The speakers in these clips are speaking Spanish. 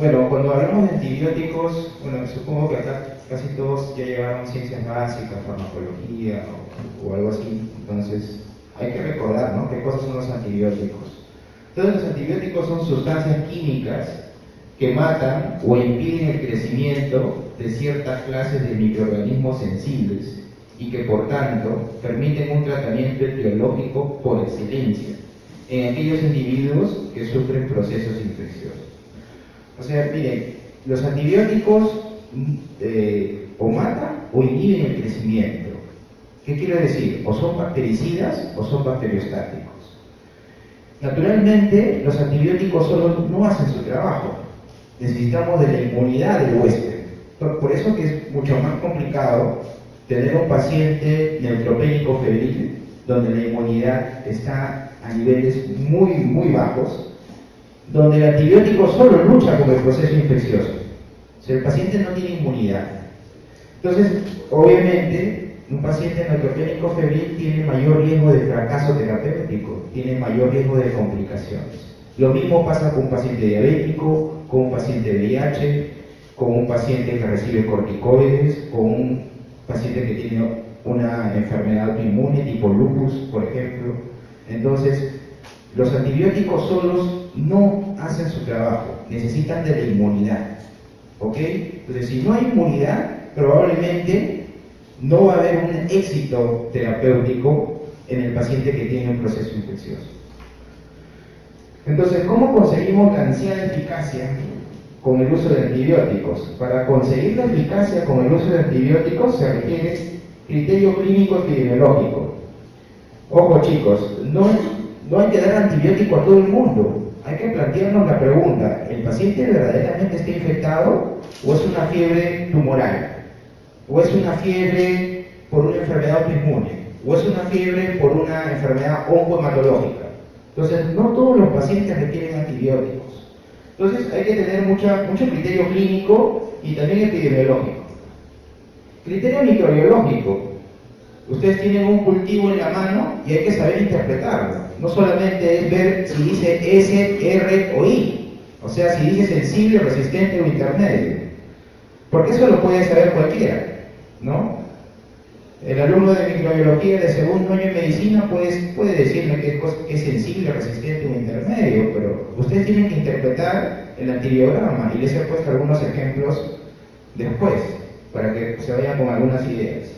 Bueno, cuando hablamos de antibióticos, bueno, supongo que acá casi todos ya llevaron ciencias básicas, farmacología o algo así, entonces hay que recordar, ¿no?, qué cosas son los antibióticos. Entonces los antibióticos son sustancias químicas que matan o impiden el crecimiento de ciertas clases de microorganismos sensibles y que por tanto permiten un tratamiento etiológico por excelencia en aquellos individuos que sufren procesos infecciosos. O sea, miren, los antibióticos o matan o inhiben el crecimiento. ¿Qué quiero decir? O son bactericidas o son bacteriostáticos. Naturalmente, los antibióticos solo no hacen su trabajo. Necesitamos de la inmunidad del huésped. Por eso que es mucho más complicado tener un paciente neutropénico febril donde la inmunidad está a niveles muy bajos, donde el antibiótico solo lucha con el proceso infeccioso. O sea, el paciente no tiene inmunidad. Entonces, obviamente, un paciente neutropénico febril tiene mayor riesgo de fracaso terapéutico, tiene mayor riesgo de complicaciones. Lo mismo pasa con un paciente diabético, con un paciente de VIH, con un paciente que recibe corticoides, con un paciente que tiene una enfermedad autoinmune tipo lupus, por ejemplo. Entonces, los antibióticos solos no hacen su trabajo, necesitan de la inmunidad. ¿Ok? Entonces, si no hay inmunidad, probablemente no va a haber un éxito terapéutico en el paciente que tiene un proceso infeccioso. Entonces, ¿cómo conseguimos la ansiada eficacia con el uso de antibióticos? Para conseguir la eficacia con el uso de antibióticos se requiere criterio clínico epidemiológico. Ojo chicos, no hay que dar antibiótico a todo el mundo. Hay que plantearnos la pregunta, ¿el paciente verdaderamente está infectado o es una fiebre tumoral? ¿O es una fiebre por una enfermedad autoinmune? ¿O es una fiebre por una enfermedad oncohematológica? Entonces, no todos los pacientes requieren antibióticos. Entonces, hay que tener mucho criterio clínico y también epidemiológico. Criterio microbiológico. Ustedes tienen un cultivo en la mano y hay que saber interpretarlo. No solamente es ver si dice S, R o I. O sea, si dice sensible, resistente o intermedio. Porque eso lo puede saber cualquiera, ¿no? El alumno de microbiología de segundo año en medicina puede decirme que es sensible, resistente o intermedio, pero ustedes tienen que interpretar el antibiograma y les he puesto algunos ejemplos después, para que se vayan con algunas ideas.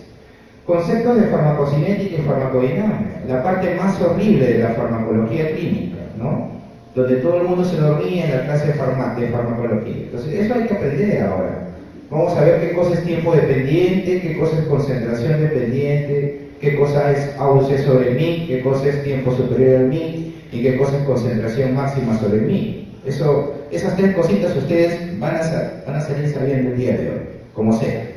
Conceptos de farmacocinética y farmacodinámica, la parte más horrible de la farmacología clínica, ¿no? Donde todo el mundo se dormía en la clase de farmacología. Entonces, eso hay que aprender ahora. Vamos a ver qué cosa es tiempo dependiente, qué cosa es concentración dependiente, qué cosa es AUC sobre el MIC, qué cosa es tiempo superior al MIC y qué cosa es concentración máxima sobre el MIC. Esas tres cositas ustedes van a salir sabiendo el día de hoy, como sea.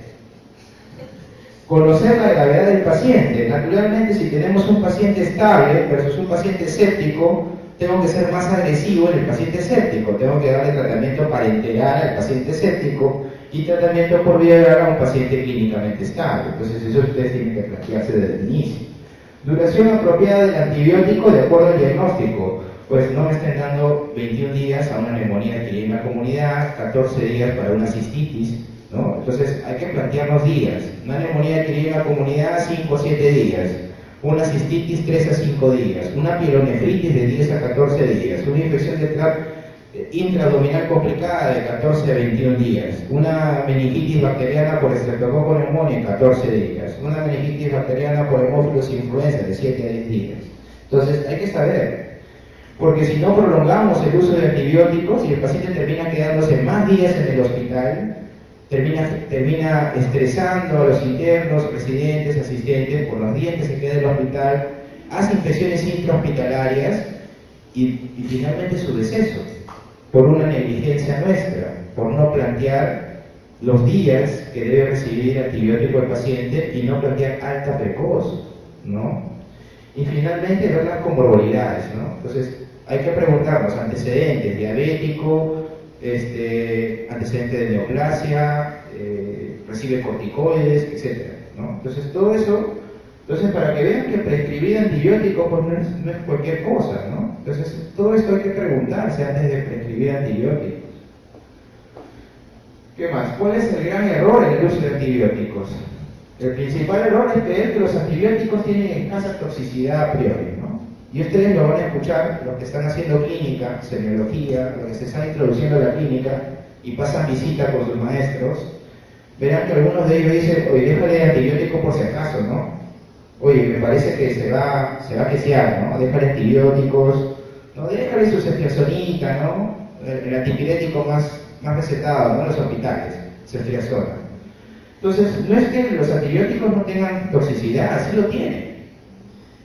Conocer la gravedad del paciente. Naturalmente, si tenemos un paciente estable versus un paciente escéptico, tengo que ser más agresivo en el paciente escéptico. Tengo que darle tratamiento parenteral al paciente escéptico y tratamiento por vía oral a un paciente clínicamente estable. Entonces, eso ustedes tienen que plantearse desde el inicio. Duración apropiada del antibiótico de acuerdo al diagnóstico. Pues no me estén dando 21 días a una neumonía adquirida en la comunidad, 14 días para una cistitis, ¿no? Entonces hay que plantearnos días. Una neumonía adquirida en la comunidad, 5 o 7 días. Una cistitis, 3 a 5 días. Una pielonefritis de 10 a 14 días. Una infección de tracto intraabdominal complicada de 14 a 21 días. Una meningitis bacteriana por Streptococcus pneumoniae, 14 días. Una meningitis bacteriana por Haemophilus influenza de 7 a 10 días. Entonces hay que saber. Porque si no prolongamos el uso de antibióticos y el paciente termina quedándose más días en el hospital, termina estresando a los internos, residentes, asistentes por los días que se queda en el hospital, hace infecciones intrahospitalarias y finalmente su deceso por una negligencia nuestra, por no plantear los días que debe recibir antibiótico el paciente y no plantear alta precoz, ¿no? Y finalmente ver las comorbilidades, ¿no? Entonces hay que preguntarnos antecedentes, diabético, antecedente de neoplasia, recibe corticoides, etc., ¿no? Entonces todo eso, para que vean que prescribir antibióticos pues no es cualquier cosa, ¿no? Entonces todo esto hay que preguntarse antes de prescribir antibióticos. ¿Qué más? ¿Cuál es el gran error en el uso de antibióticos? El principal error es creer que los antibióticos tienen escasa toxicidad a priori, ¿no? Y ustedes lo van a escuchar, los que están haciendo clínica, semiología, los que se están introduciendo a la clínica y pasan visita con sus maestros, verán que algunos de ellos dicen, oye, déjale antibiótico por si acaso, ¿no? Oye, me parece que se va a quesear, ¿no? Déjale antibióticos, ¿no? Déjale su ceftriaxonita, ¿no? El antipirético más recetado, ¿no? En los hospitales, ceftriaxona. Entonces, no es que los antibióticos no tengan toxicidad, sí lo tienen.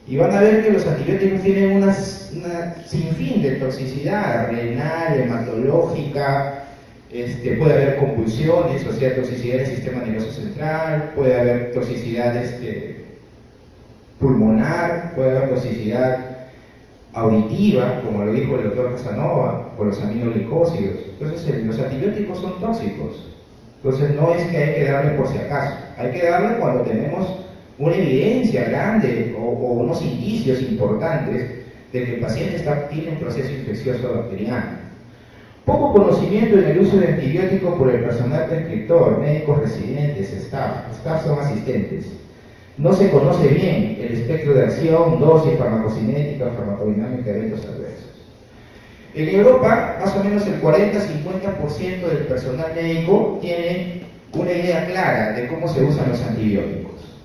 Y van a ver que los antibióticos tienen una sinfín de toxicidad renal, hematológica, puede haber convulsiones, o sea, toxicidad del sistema nervioso central, puede haber toxicidad pulmonar, puede haber toxicidad auditiva, como lo dijo el doctor Casanova, por los aminoglicósidos. Entonces, los antibióticos son tóxicos. Entonces, no es que hay que darle por si acaso, hay que darle cuando tenemos una evidencia grande o unos indicios importantes de que el paciente tiene un proceso infeccioso bacteriano. Poco conocimiento en el uso de antibióticos por el personal prescriptor, médicos residentes, staff son asistentes. No se conoce bien el espectro de acción, dosis, farmacocinética, farmacodinámica de eventos adversos. En Europa, más o menos el 40-50% del personal médico tiene una idea clara de cómo se usan los antibióticos,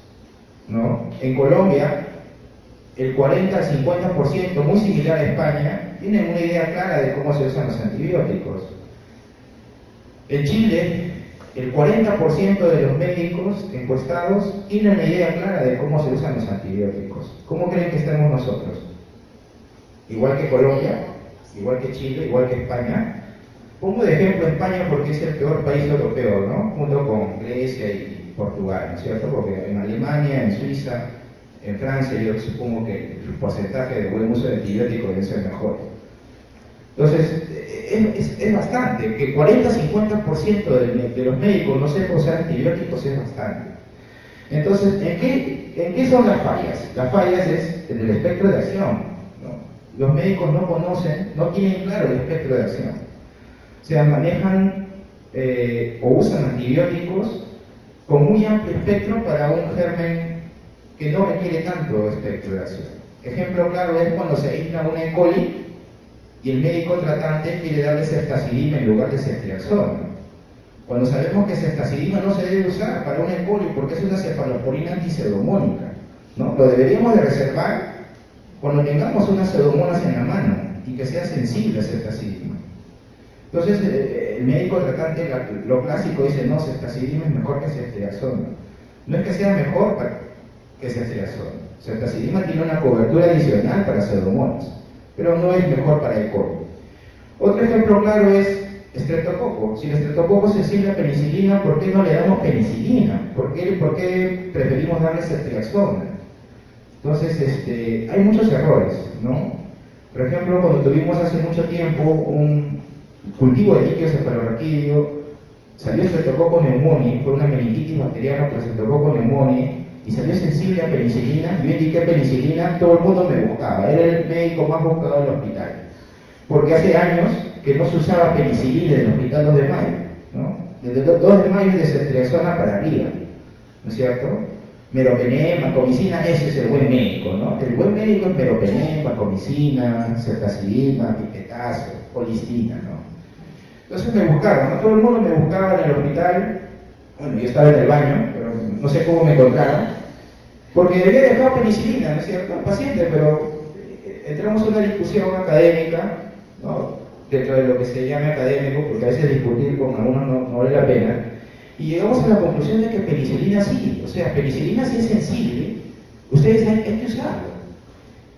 ¿no? En Colombia, el 40-50%, muy similar a España, tienen una idea clara de cómo se usan los antibióticos. En Chile, el 40% de los médicos encuestados tienen una idea clara de cómo se usan los antibióticos. ¿Cómo creen que estamos nosotros? Igual que Colombia, igual que Chile, igual que España. Pongo de ejemplo España porque es el peor país europeo, ¿no? Junto con Grecia y Portugal, ¿no es cierto? Porque en Alemania, en Suiza, en Francia, yo supongo que el porcentaje de buen uso de antibióticos debe ser mejor. Entonces, es bastante, que 40-50% de los médicos no sepan usar antibióticos es bastante. Entonces, ¿en qué son las fallas? Las fallas es en el espectro de acción, ¿no? Los médicos no conocen, no tienen claro el espectro de acción. O sea, manejan o usan antibióticos con muy amplio espectro para un germen que no requiere tanto espectro de acción. Ejemplo claro es cuando se aísla una E. coli y el médico tratante quiere darle ceftazidima en lugar de ceftriaxona. Cuando sabemos que ceftazidima no se debe usar para una E. coli porque es una cefalosporina antipseudomónica, ¿no? Lo deberíamos de reservar cuando tengamos unas pseudomonas en la mano y que sea sensible a ceftazidima. Entonces, el médico tratante, lo clásico dice, no, ceftazidima es mejor que ceftriaxona. No es que sea mejor que ceftriaxona. Ceftazidima tiene una cobertura adicional para pseudomonas, pero no es mejor para el coli. Otro ejemplo claro es estreptococo. Si el estreptococo se sensible a penicilina, ¿por qué no le damos penicilina? ¿Por qué preferimos darle ceftriaxona? Entonces, hay muchos errores, ¿no? Por ejemplo, cuando tuvimos hace mucho tiempo un cultivo de líquido cefalorraquídeo, salió estreptococo pneumoniae, fue una meningitis bacteriana por estreptococo pneumoniae, y salió sensible a penicilina. Yo indiqué penicilina, todo el mundo me buscaba, era el médico más buscado del hospital, porque hace años que no se usaba penicilina en el hospital 2 de mayo, ¿no? Desde 2 de mayo es de ceftriaxona para arriba, ¿no es cierto? Meropenem, vancomicina, ese es el buen médico, ¿no? El buen médico es meropenem, vancomicina, ceftazidima, pipetazo, colistina, ¿no? Entonces me buscaron, ¿no? Todo el mundo me buscaba en el hospital. Bueno, yo estaba en el baño, pero no sé cómo me encontraron, porque había dejado penicilina, ¿no es cierto?, al paciente, pero entramos en una discusión académica, ¿no?, dentro de lo que se llama académico, porque a veces discutir con algunos no vale la pena, y llegamos a la conclusión de que penicilina sí, o sea, penicilina sí es sensible, ustedes hay que usarlo.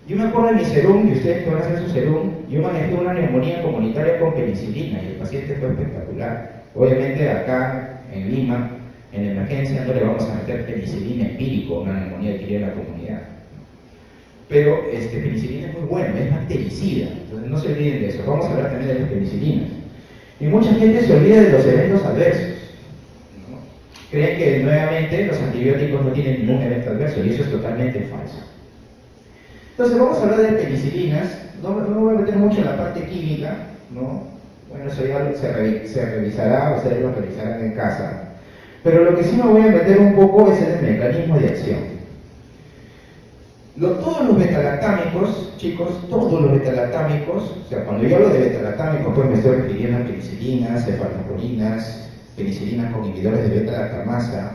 Yo me acuerdo de mi serum, y ustedes que van a hacer su serum, yo manejé una neumonía comunitaria con penicilina, y el paciente fue espectacular. Obviamente acá, en Lima, en emergencia, no le vamos a meter penicilina empírico, una neumonía adquirida en la comunidad. Pero penicilina es muy bueno, es bactericida, entonces no se olviden de eso. Vamos a hablar también de las penicilinas. Y mucha gente se olvida de los eventos adversos, ¿no? Creen que nuevamente los antibióticos no tienen ningún evento adverso, y eso es totalmente falso. Entonces vamos a hablar de penicilinas, no me voy a meter mucho en la parte química, ¿no? Bueno, eso ya se revisará, ustedes lo revisarán en casa. Pero lo que sí me voy a meter un poco es en el mecanismo de acción. Todos los betalactámicos, chicos, todos los betalactámicos, o sea, cuando yo hablo de betalactámicos, pues me estoy refiriendo a penicilinas, cefalosporinas, penicilinas con inhibidores de beta-lactamasa,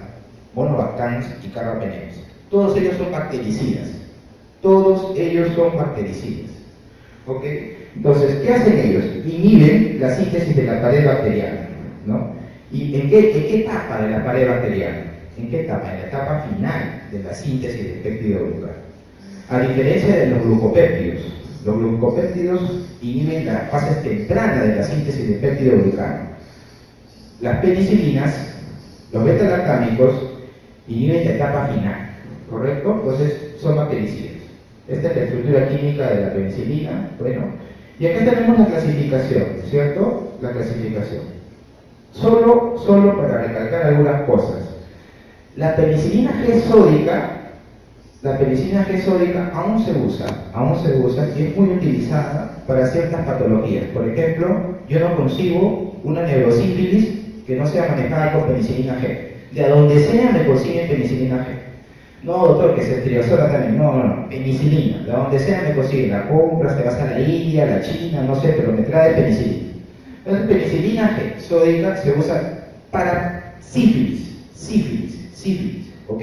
monobactans y carbapenems. Todos ellos son bactericidas. Todos ellos son bactericidas. ¿Ok? Entonces, ¿qué hacen ellos? Inhiben la síntesis de la pared bacteriana, ¿no? ¿Y en qué etapa de la pared bacteriana? ¿En qué etapa? En la etapa final de la síntesis del péptido glucano. A diferencia de los glucopéptidos inhiben las fases tempranas de la síntesis del péptido glucano. Las penicilinas, los beta-lactámicos, inhiben la etapa final, ¿correcto? Entonces, son bactericidas. Esta es la estructura química de la penicilina, bueno. Y acá tenemos la clasificación, ¿cierto? La clasificación. Solo para recalcar algunas cosas. La penicilina G sódica aún se usa y es muy utilizada para ciertas patologías. Por ejemplo, yo no concibo una neurosífilis que no sea manejada con penicilina G. De a donde sea me consiguen penicilina G. No, doctor, que se triazora también. No, penicilina. De donde sea me consiguen. La compras, te vas a la India, a la China, no sé, pero me trae penicilina. Entonces, penicilina G sódica se usa para sífilis, ¿ok?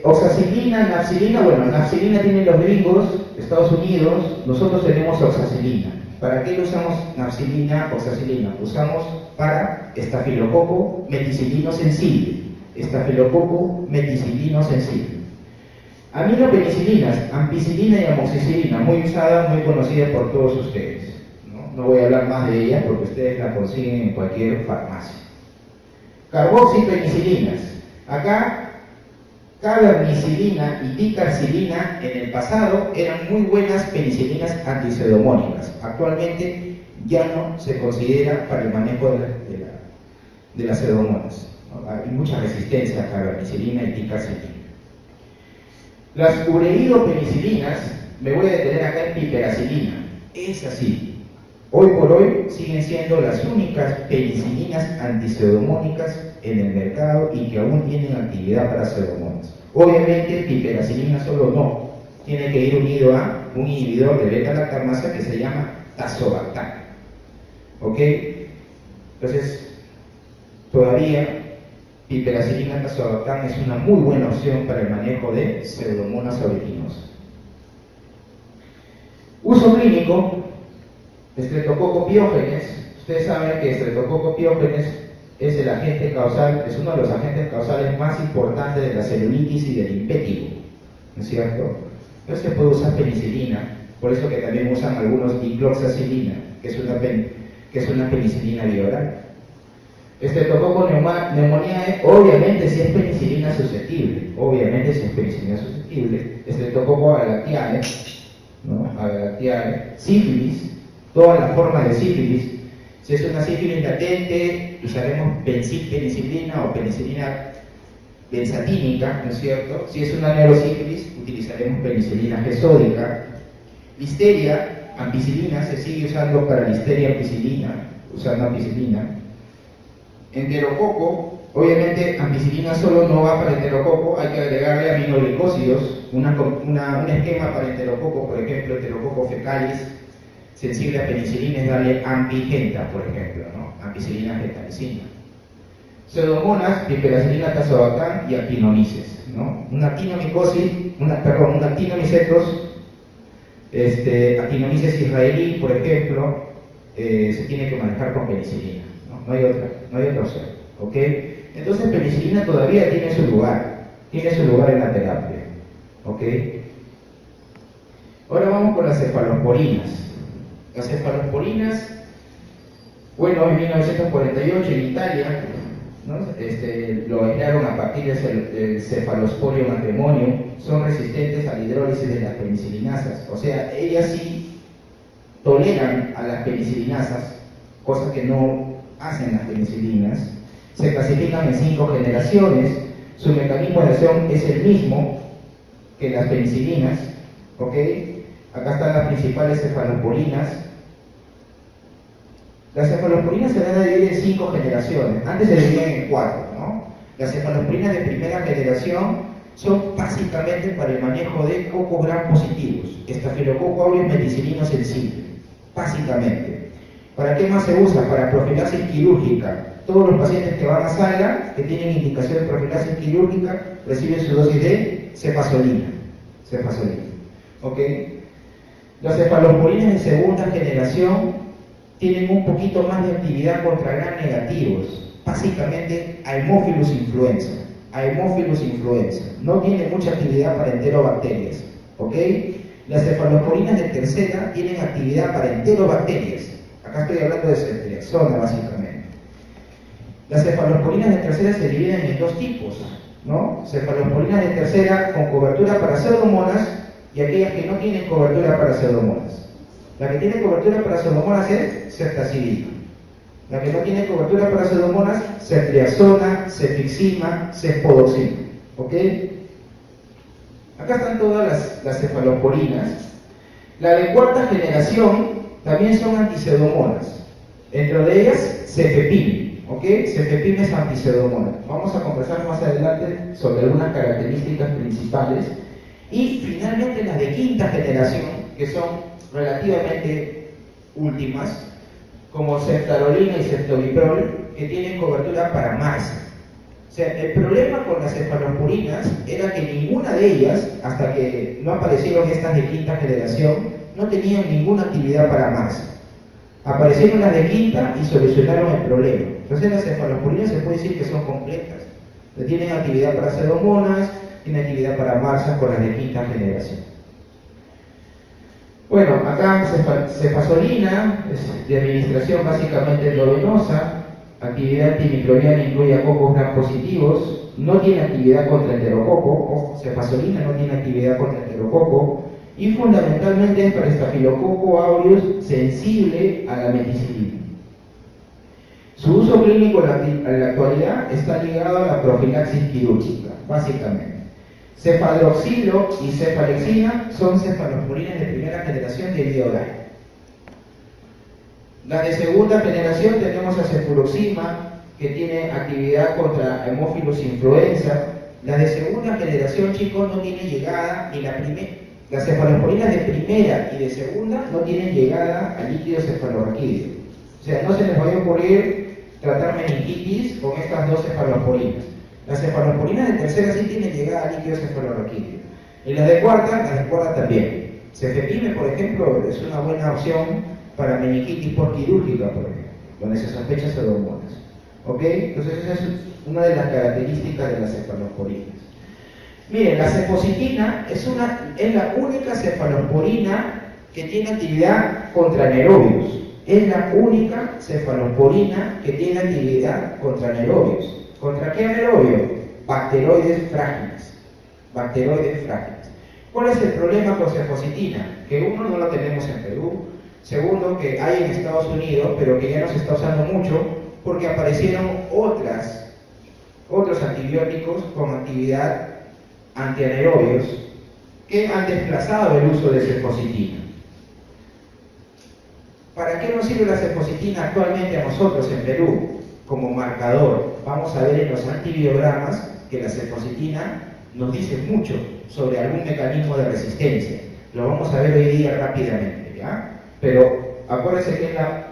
Oxacilina, nafcilina, bueno, nafcilina tienen los gringos, Estados Unidos, nosotros tenemos oxacilina. ¿Para qué usamos nafcilina, oxacilina? Usamos para estafilococo meticilino sensible. Aminopenicilinas, ampicilina y amoxicilina, muy usadas, muy conocidas por todos ustedes. No voy a hablar más de ellas porque ustedes las consiguen en cualquier farmacia. Carboxipenicilinas. Acá, cavernicilina y ticarcilina en el pasado eran muy buenas penicilinas antipseudomónicas. Actualmente ya no se considera para el manejo de las pseudomonas. Hay mucha resistencia a cavernicilina y ticarcilina. Las ureidopenicilinas, me voy a detener acá en piperacilina. Es así. Hoy por hoy siguen siendo las únicas penicilinas antipseudomónicas en el mercado y que aún tienen actividad para pseudomonas. Obviamente, piperacilina solo no. Tiene que ir unido a un inhibidor de beta-lactamasa que se llama tazobactam. ¿Ok? Entonces, todavía piperacilina tazobactam es una muy buena opción para el manejo de pseudomonas aeruginosa. Uso clínico. Streptococcus pyogenes. Ustedes saben que Streptococcus pyogenes es el agente causal, es uno de los agentes causales más importantes de la celulitis y del impétigo, ¿no es cierto? Entonces se puede usar penicilina, por eso que también usan algunos dicloxacilina, que es una penicilina bioral. Streptococcus pneumoniae, obviamente si es penicilina susceptible, Streptococcus agalactiae, ¿no? Sífilis, todas las formas de sífilis. Si es una sífilis latente, usaremos penicilina o penicilina benzatínica, ¿no es cierto? Si es una neurosífilis, utilizaremos penicilina G sódica. Listeria, ampicilina, se sigue usando para listeria ampicilina, usando ampicilina. Enterococo, obviamente ampicilina solo no va para enterococo, hay que agregarle aminoglicósidos, un esquema para enterococo, por ejemplo, enterococo fecalis, sensible a penicilina es darle ampigenta, por ejemplo, ¿no? Ampicilina gentalicina. Pseudomonas, piperacilina, tazobactam y actinomices, ¿no? Una actinomicetos, actinomices israelí, por ejemplo, se tiene que manejar con penicilina, ¿no? No hay otra opción, ¿ok? Entonces penicilina todavía tiene su lugar en la terapia, ¿ok? Ahora vamos con las cefalosporinas. Las cefalosporinas, bueno, en 1948 en Italia, ¿no? Lo aislaron a partir del Cephalosporium antemonium, son resistentes a la hidrólisis de las penicilinasas, o sea, ellas sí toleran a las penicilinasas, cosa que no hacen las penicilinas. Se clasifican en 5 generaciones, su mecanismo de acción es el mismo que las penicilinas, ¿ok? Acá están las principales cefalosporinas. Las cefalosporinas se van a dividir en 5 generaciones. Antes se dividían en 4, ¿no? Las cefalosporinas de primera generación son básicamente para el manejo de cocos gram positivos, Staphylococcus aureus meticilino sensible, básicamente. ¿Para qué más se usa? Para profilaxis quirúrgica. Todos los pacientes que van a sala, que tienen indicación de profilaxis quirúrgica, reciben su dosis de cefazolina. ¿Ok? Las cefalosporinas de segunda generación tienen un poquito más de actividad contra gram negativos, básicamente Haemophilus influenza. No tiene mucha actividad para enterobacterias, ¿ok? Las cefalosporinas de tercera tienen actividad para enterobacterias. Acá estoy hablando de ceftriaxona, básicamente. Las cefalosporinas de tercera se dividen en 2 tipos, ¿no? Cefalosporinas de tercera con cobertura para pseudomonas y aquellas que no tienen cobertura para pseudomonas. La que tiene cobertura para pseudomonas es ceftazidima. La que no tiene cobertura para pseudomonas, ceftriaxona, cefixima, cefpodoxima. ¿Ok? Acá están todas las cefalosporinas. La de cuarta generación también son antipseudomonas. Dentro de ellas, cefepime. ¿Ok? Cefepime es antipseudomona. Vamos a conversar más adelante sobre algunas características principales. Y finalmente las de quinta generación, que son relativamente últimas, como ceftarolina y ceftobiprol, que tienen cobertura para MARSA. O sea, el problema con las cefalosporinas era que ninguna de ellas, hasta que no aparecieron estas de quinta generación, no tenían ninguna actividad para MARSA. Aparecieron las de quinta y solucionaron el problema. Entonces las cefalosporinas se puede decir que son completas. Tienen actividad para pseudomonas, tienen actividad para MARSA con las de quinta generación. Bueno, acá cefazolina es de administración básicamente endovenosa, actividad antimicrobiana incluye a cocos gram positivos, no tiene actividad contra enterococo, cefazolina no tiene actividad contra enterococo, y fundamentalmente es para Staphylococcus aureus sensible a la meticilina. Su uso clínico en la actualidad está ligado a la profilaxis quirúrgica, básicamente. Cefadroxilo y cefalexina son cefalosporinas de primera generación de vía oral. Las de segunda generación tenemos a cefuroxima, que tiene actividad contra Haemophilus influenza. Las de segunda generación, chicos, no tienen llegada ni la primera. Las cefalosporinas de primera y de segunda no tienen llegada al líquido cefalorraquídeo. O sea, no se les vaya a ocurrir tratar meningitis con estas 2 cefalosporinas. Las cefalosporinas de tercera sí tienen llegada al líquido cefalorraquídeo. Y las de cuarta también. Cefepime, por ejemplo, es una buena opción para meningitis postquirúrgica, por ejemplo, donde se sospecha pseudomonas. ¿Ok? Entonces esa es una de las características de las cefalosporinas. Miren, la cefositina es la única cefalosporina que tiene actividad contra anaerobios. Es la única cefalosporina que tiene actividad contra anaerobios. ¿Contra qué anaerobio? Bacteroides frágiles. ¿Cuál es el problema con cefositina? Que uno, no lo tenemos en Perú. Segundo, que hay en Estados Unidos, pero que ya no se está usando mucho porque aparecieron otros antibióticos con actividad antianaerobios que han desplazado el uso de cefositina. ¿Para qué nos sirve la cefositina actualmente a nosotros en Perú? Como marcador. Vamos a ver en los antibiogramas que la cefositina nos dice mucho sobre algún mecanismo de resistencia. Lo vamos a ver hoy día rápidamente, ¿ya? Pero acuérdense que es la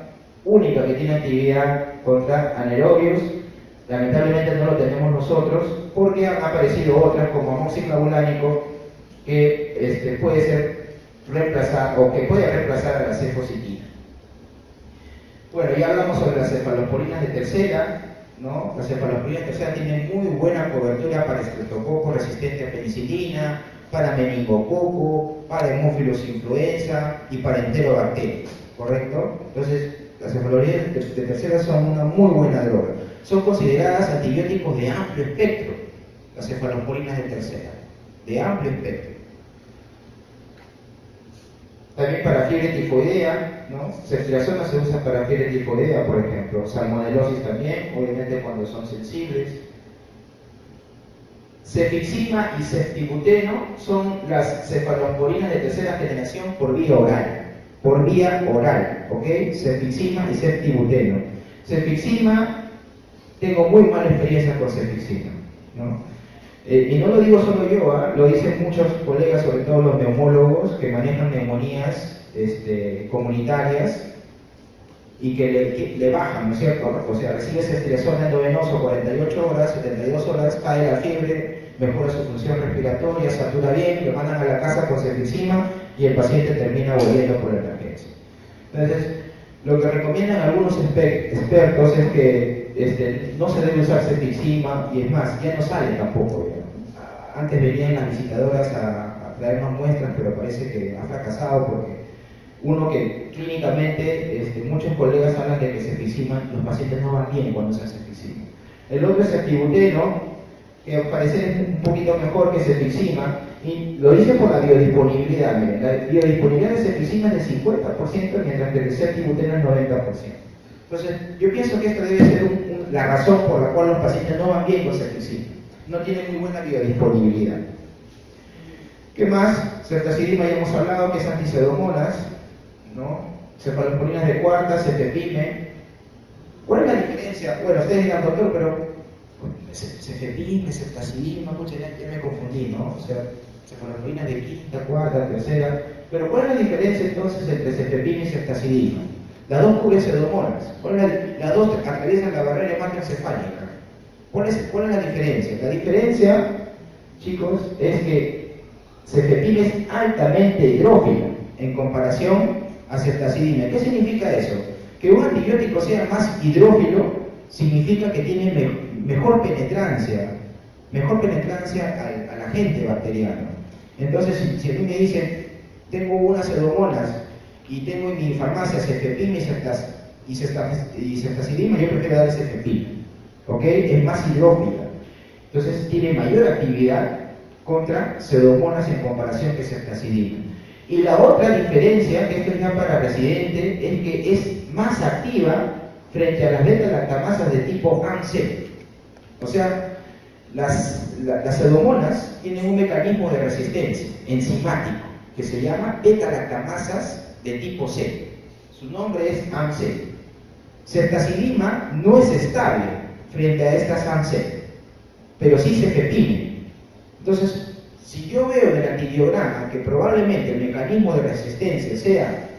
única que tiene actividad contra anaerobios. Lamentablemente no lo tenemos nosotros porque han aparecido otras como amoxiclavulánico que puede ser reemplazar o que puede reemplazar a la cefositina. Bueno, ya hablamos sobre las cefalosporinas de tercera, ¿no? Las cefalosporinas de tercera tienen muy buena cobertura para estreptococo resistente a penicilina, para meningococo, para Haemophilus influenza y para enterobacterias, ¿correcto? Entonces, las cefalosporinas de tercera son una muy buena droga. Son consideradas antibióticos de amplio espectro, las cefalosporinas de tercera, de amplio espectro. También para fiebre tifoidea, ¿no? Ceftriaxona se usa para fiebre tifoidea, por ejemplo. Salmonelosis también, obviamente cuando son sensibles. Cefixima y ceftibuteno son las cefalosporinas de tercera generación por vía oral. por vía oral, ¿ok? Cefixima y ceftibuteno. Cefixima, tengo muy mala experiencia con cefixima, ¿no? Y no lo digo solo yo, lo dicen muchos colegas, sobre todo los neumólogos que manejan neumonías comunitarias y que le bajan, ¿no es cierto? O sea, recibe ceftriaxona endovenoso 48 horas, 72 horas, cae la fiebre, mejora su función respiratoria, satura bien, lo mandan a la casa con cefixima y el paciente termina volviendo por emergencia. Entonces, lo que recomiendan algunos expertos es que no se debe usar cefixima, y es más, ya no sale tampoco. Ya. Antes venían las visitadoras a traernos muestras, pero parece que ha fracasado porque uno que clínicamente muchos colegas hablan de que cefixima, los pacientes no van bien cuando usan cefixima. El otro es ceftibuteno, que al parecer es un poquito mejor que cefixima, y lo dice por la biodisponibilidad. Miren, la biodisponibilidad de cefixima es del 50%, mientras que el ceftibuteno es 90%. Entonces, yo pienso que esta debe ser la razón por la cual los pacientes no van bien con cefixima. No tienen muy buena biodisponibilidad. ¿Qué más? Ceftazidima ya hemos hablado, que es antiseudomonas, ¿no? Cefalosporinas de cuarta, cefepime. ¿Cuál es la diferencia? Bueno, ustedes dirán, doctor, pero cefepime, ceftazidima, ya me confundí, ¿no? O sea, cefalosporinas de quinta, cuarta, tercera. Pero ¿cuál es la diferencia entonces entre cefepime y ceftazidima? Las dos cubren pseudomonas. Las dos atraviesan la barrera hematoencefálica. ¿Cuál es la diferencia? La diferencia, chicos, es que cefepime es altamente hidrófila en comparación a ceftazidima. ¿Qué significa eso? Que un antibiótico sea más hidrófilo significa que tiene mejor penetrancia al agente bacteriano. Entonces, si a mí me dicen, tengo unas pseudomonas y tengo en mi farmacia cefepime y ceftazidima, yo prefiero dar cefepime, ¿ok? Es más hidrófila, entonces tiene mayor actividad contra pseudomonas en comparación que ceftazidima. Y la otra diferencia, que esto es ya para residente, es que es más activa frente a las beta-lactamasas de tipo ANC. O sea, las pseudomonas tienen un mecanismo de resistencia enzimático que se llama beta-lactamasas de tipo C. Su nombre es ANC. Ceftazidima no es estable frente a estas ANC, pero sí cefepime. Entonces, si yo veo en el antibiograma que probablemente el mecanismo de resistencia sea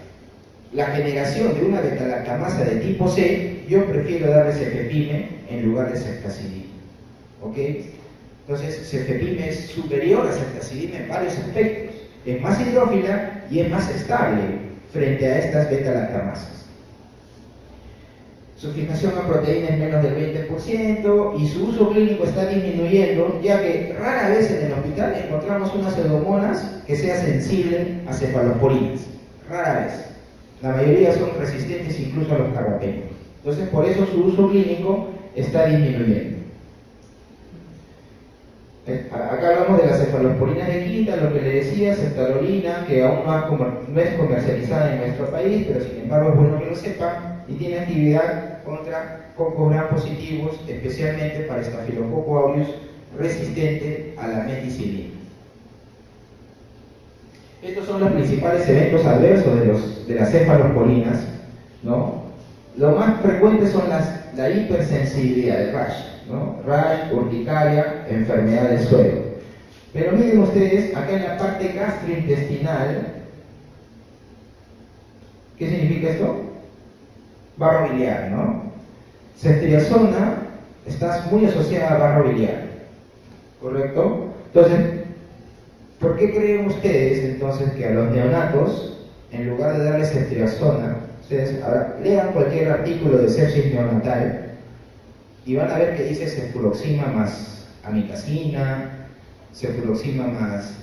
la generación de una beta-lactamasa de tipo C, yo prefiero darle cefepime en lugar de ceftazidima. ¿Ok? Entonces, cefepime es superior a ceftazidima en varios aspectos. Es más hidrófila y es más estable frente a estas beta-lactamasas. Su fijación a proteína es menos del 20% y su uso clínico está disminuyendo, ya que rara vez en el hospital encontramos unas pseudomonas que sea sensible a cefalosporinas. Rara vez. La mayoría son resistentes incluso a los carbapenems. Entonces, por eso su uso clínico está disminuyendo. Acá hablamos de las cefalosporinas de quinta, lo que le decía, ceftalorina, que aún no es comercializada en nuestro país, pero sin embargo es bueno que lo sepan, y tiene actividad contra cocos gram positivos, especialmente para Staphylococcus aureus resistente a la meticilina. Estos son los principales eventos adversos de las cefalosporinas, ¿no? Lo más frecuente son la hipersensibilidad, el rash, ¿no? Rash, urticaria, enfermedad del suelo. Pero miren ustedes, acá en la parte gastrointestinal, ¿qué significa esto? Barro biliar, ¿no? Ceftriaxona está muy asociada a barro biliar, ¿correcto? Entonces, ¿por qué creen ustedes entonces que a los neonatos, en lugar de darles ceftriaxona, ustedes ahora lean cualquier artículo de sepsis neonatal y van a ver que dice cefuroxima más amikacina, cefuroxima más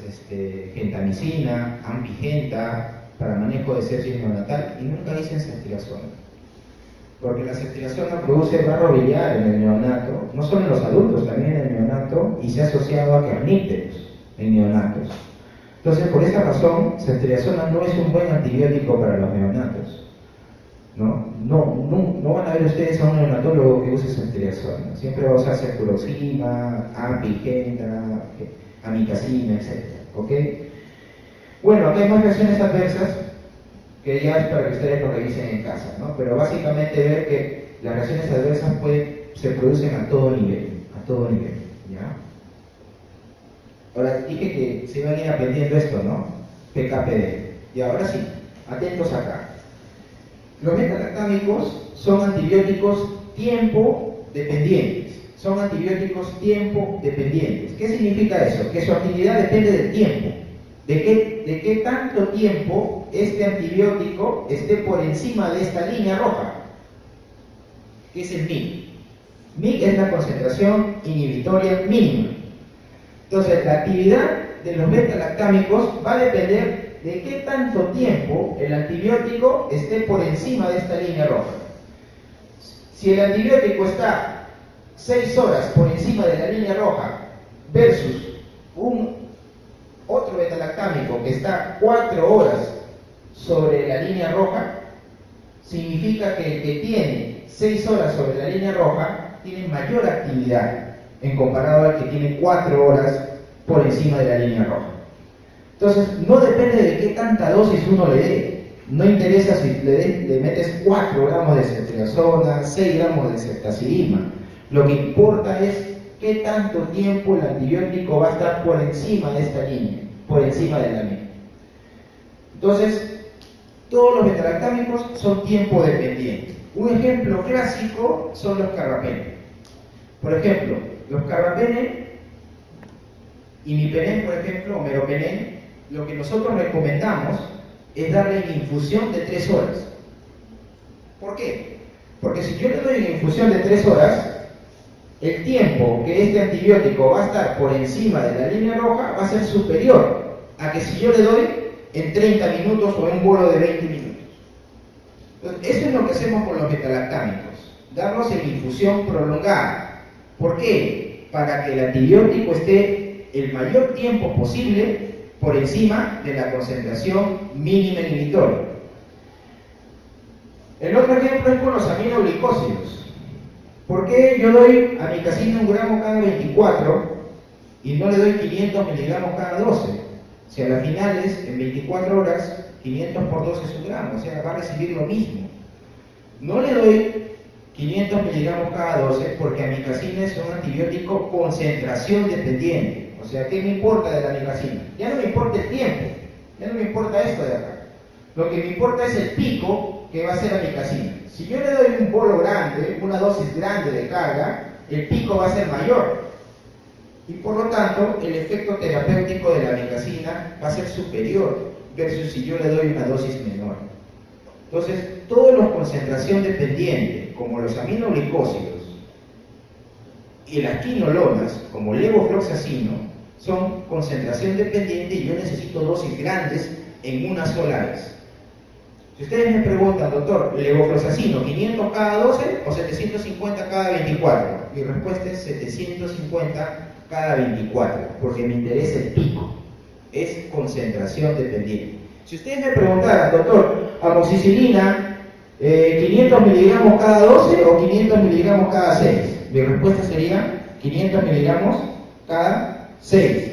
gentamicina, ampigenta para manejo de sepsis neonatal, y nunca dicen ceftriaxona. Porque la ceftriaxona produce barro biliar en el neonato, no solo en los adultos, también en el neonato, y se ha asociado a kernípteros en neonatos. Entonces, por esta razón, ceftriaxona no es un buen antibiótico para los neonatos. No van a ver ustedes a un neonatólogo que use ceftriaxona. Siempre va a usar cefuroxima, ampigenta, amikacina, etc. ¿Ok? Bueno, acá hay más reacciones adversas. que ya es para que ustedes lo revisen en casa, ¿no? Pero básicamente ver que las reacciones adversas se producen a todo nivel, ¿ya? Ahora dije que se iban a ir aprendiendo esto, ¿no? PKPD. Y ahora sí, atentos acá. Los beta-lactámicos son antibióticos tiempo dependientes. Son antibióticos tiempo dependientes. ¿Qué significa eso? Que su actividad depende del tiempo. ¿De qué tanto tiempo este antibiótico esté por encima de esta línea roja? ¿Qué es el MIC? MIC es la concentración inhibitoria mínima. Entonces, la actividad de los beta-lactámicos va a depender de qué tanto tiempo el antibiótico esté por encima de esta línea roja. Si el antibiótico está 6 horas por encima de la línea roja versus otro beta-lactámico que está 4 horas sobre la línea roja, significa que el que tiene 6 horas sobre la línea roja tiene mayor actividad en comparado al que tiene 4 horas por encima de la línea roja. Entonces, no depende de qué tanta dosis uno le dé. No interesa si le metes 4 gramos de ceftriaxona, 6 gramos de ceftazidima. Lo que importa es qué tanto tiempo el antibiótico va a estar por encima de esta línea, por encima de la línea. Entonces, todos los beta-lactámicos son tiempo dependientes. Un ejemplo clásico son los carbapenem. Por ejemplo, los carbapenem, imipenem, por ejemplo, o meropenem, lo que nosotros recomendamos es darle en infusión de 3 horas. ¿Por qué? Porque si yo le doy en infusión de 3 horas, el tiempo que este antibiótico va a estar por encima de la línea roja va a ser superior a que si yo le doy en 30 minutos o en un vuelo de 20 minutos. Entonces, eso es lo que hacemos con los beta-lactámicos, darlos en infusión prolongada. ¿Por qué? Para que el antibiótico esté el mayor tiempo posible por encima de la concentración mínima inhibitoria. El otro ejemplo es con los aminoglicósidos. ¿Por qué yo doy amikacina 1 gramo cada 24 y no le doy 500 miligramos cada 12? Si a las finales, en 24 horas, 500 por 12 es 1 gramo, o sea, va a recibir lo mismo. No le doy 500 miligramos cada 12 porque amikacina es un antibiótico concentración dependiente. O sea, ¿qué me importa de la amikacina? Ya no me importa el tiempo, ya no me importa esto de acá. Lo que me importa es el pico que va a ser amikacina. Si yo le doy un bolo grande, una dosis grande de carga, el pico va a ser mayor. Y por lo tanto, el efecto terapéutico de la amikacina va a ser superior versus si yo le doy una dosis menor. Entonces, todos los concentración dependiente, como los aminoglicósidos y las quinolonas, como levofloxacino, son concentración dependiente y yo necesito dosis grandes en una sola vez. Si ustedes me preguntan, doctor, levofloxacino, 500 cada 12 o 750 cada 24, mi respuesta es 750 cada 24, porque me interesa el pico, es concentración dependiente. Si ustedes me preguntaran, doctor, amoxicilina, 500 miligramos cada 12 o 500 miligramos cada 6, mi respuesta sería 500 miligramos cada 6,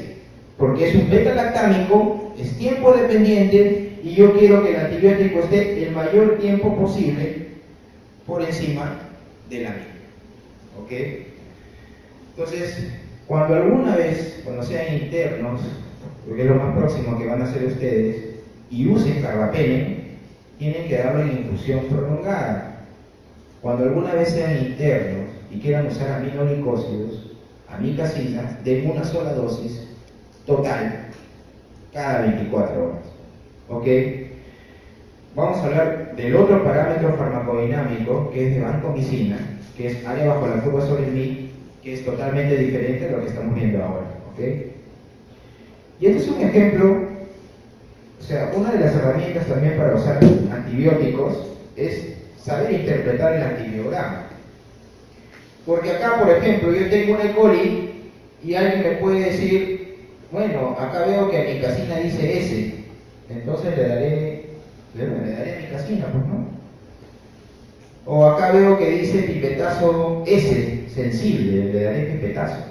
porque es un beta-lactámico, es tiempo dependiente y yo quiero que el antibiótico esté el mayor tiempo posible por encima de la misma. ¿Ok? Entonces, cuando alguna vez, cuando sean internos, porque es lo más próximo que van a hacer ustedes, y usen carbapenem, tienen que darlo en infusión prolongada. Cuando alguna vez sean internos y quieran usar aminoglicósidos, amikacina, den una sola dosis total cada 24 horas. ¿Ok? Vamos a hablar del otro parámetro farmacodinámico que es de vancomicina, que es área bajo la curva sobre el MIC, que es totalmente diferente a lo que estamos viendo ahora. ¿Ok? Y este es un ejemplo, o sea, una de las herramientas también para usar antibióticos es saber interpretar el antibiograma. Porque acá, por ejemplo, yo tengo una E. coli y alguien me puede decir, bueno, acá veo que amikacina dice S, entonces le daré amikacina, pues no. O acá veo que dice pipetazo S, sensible, le daré pipetazo.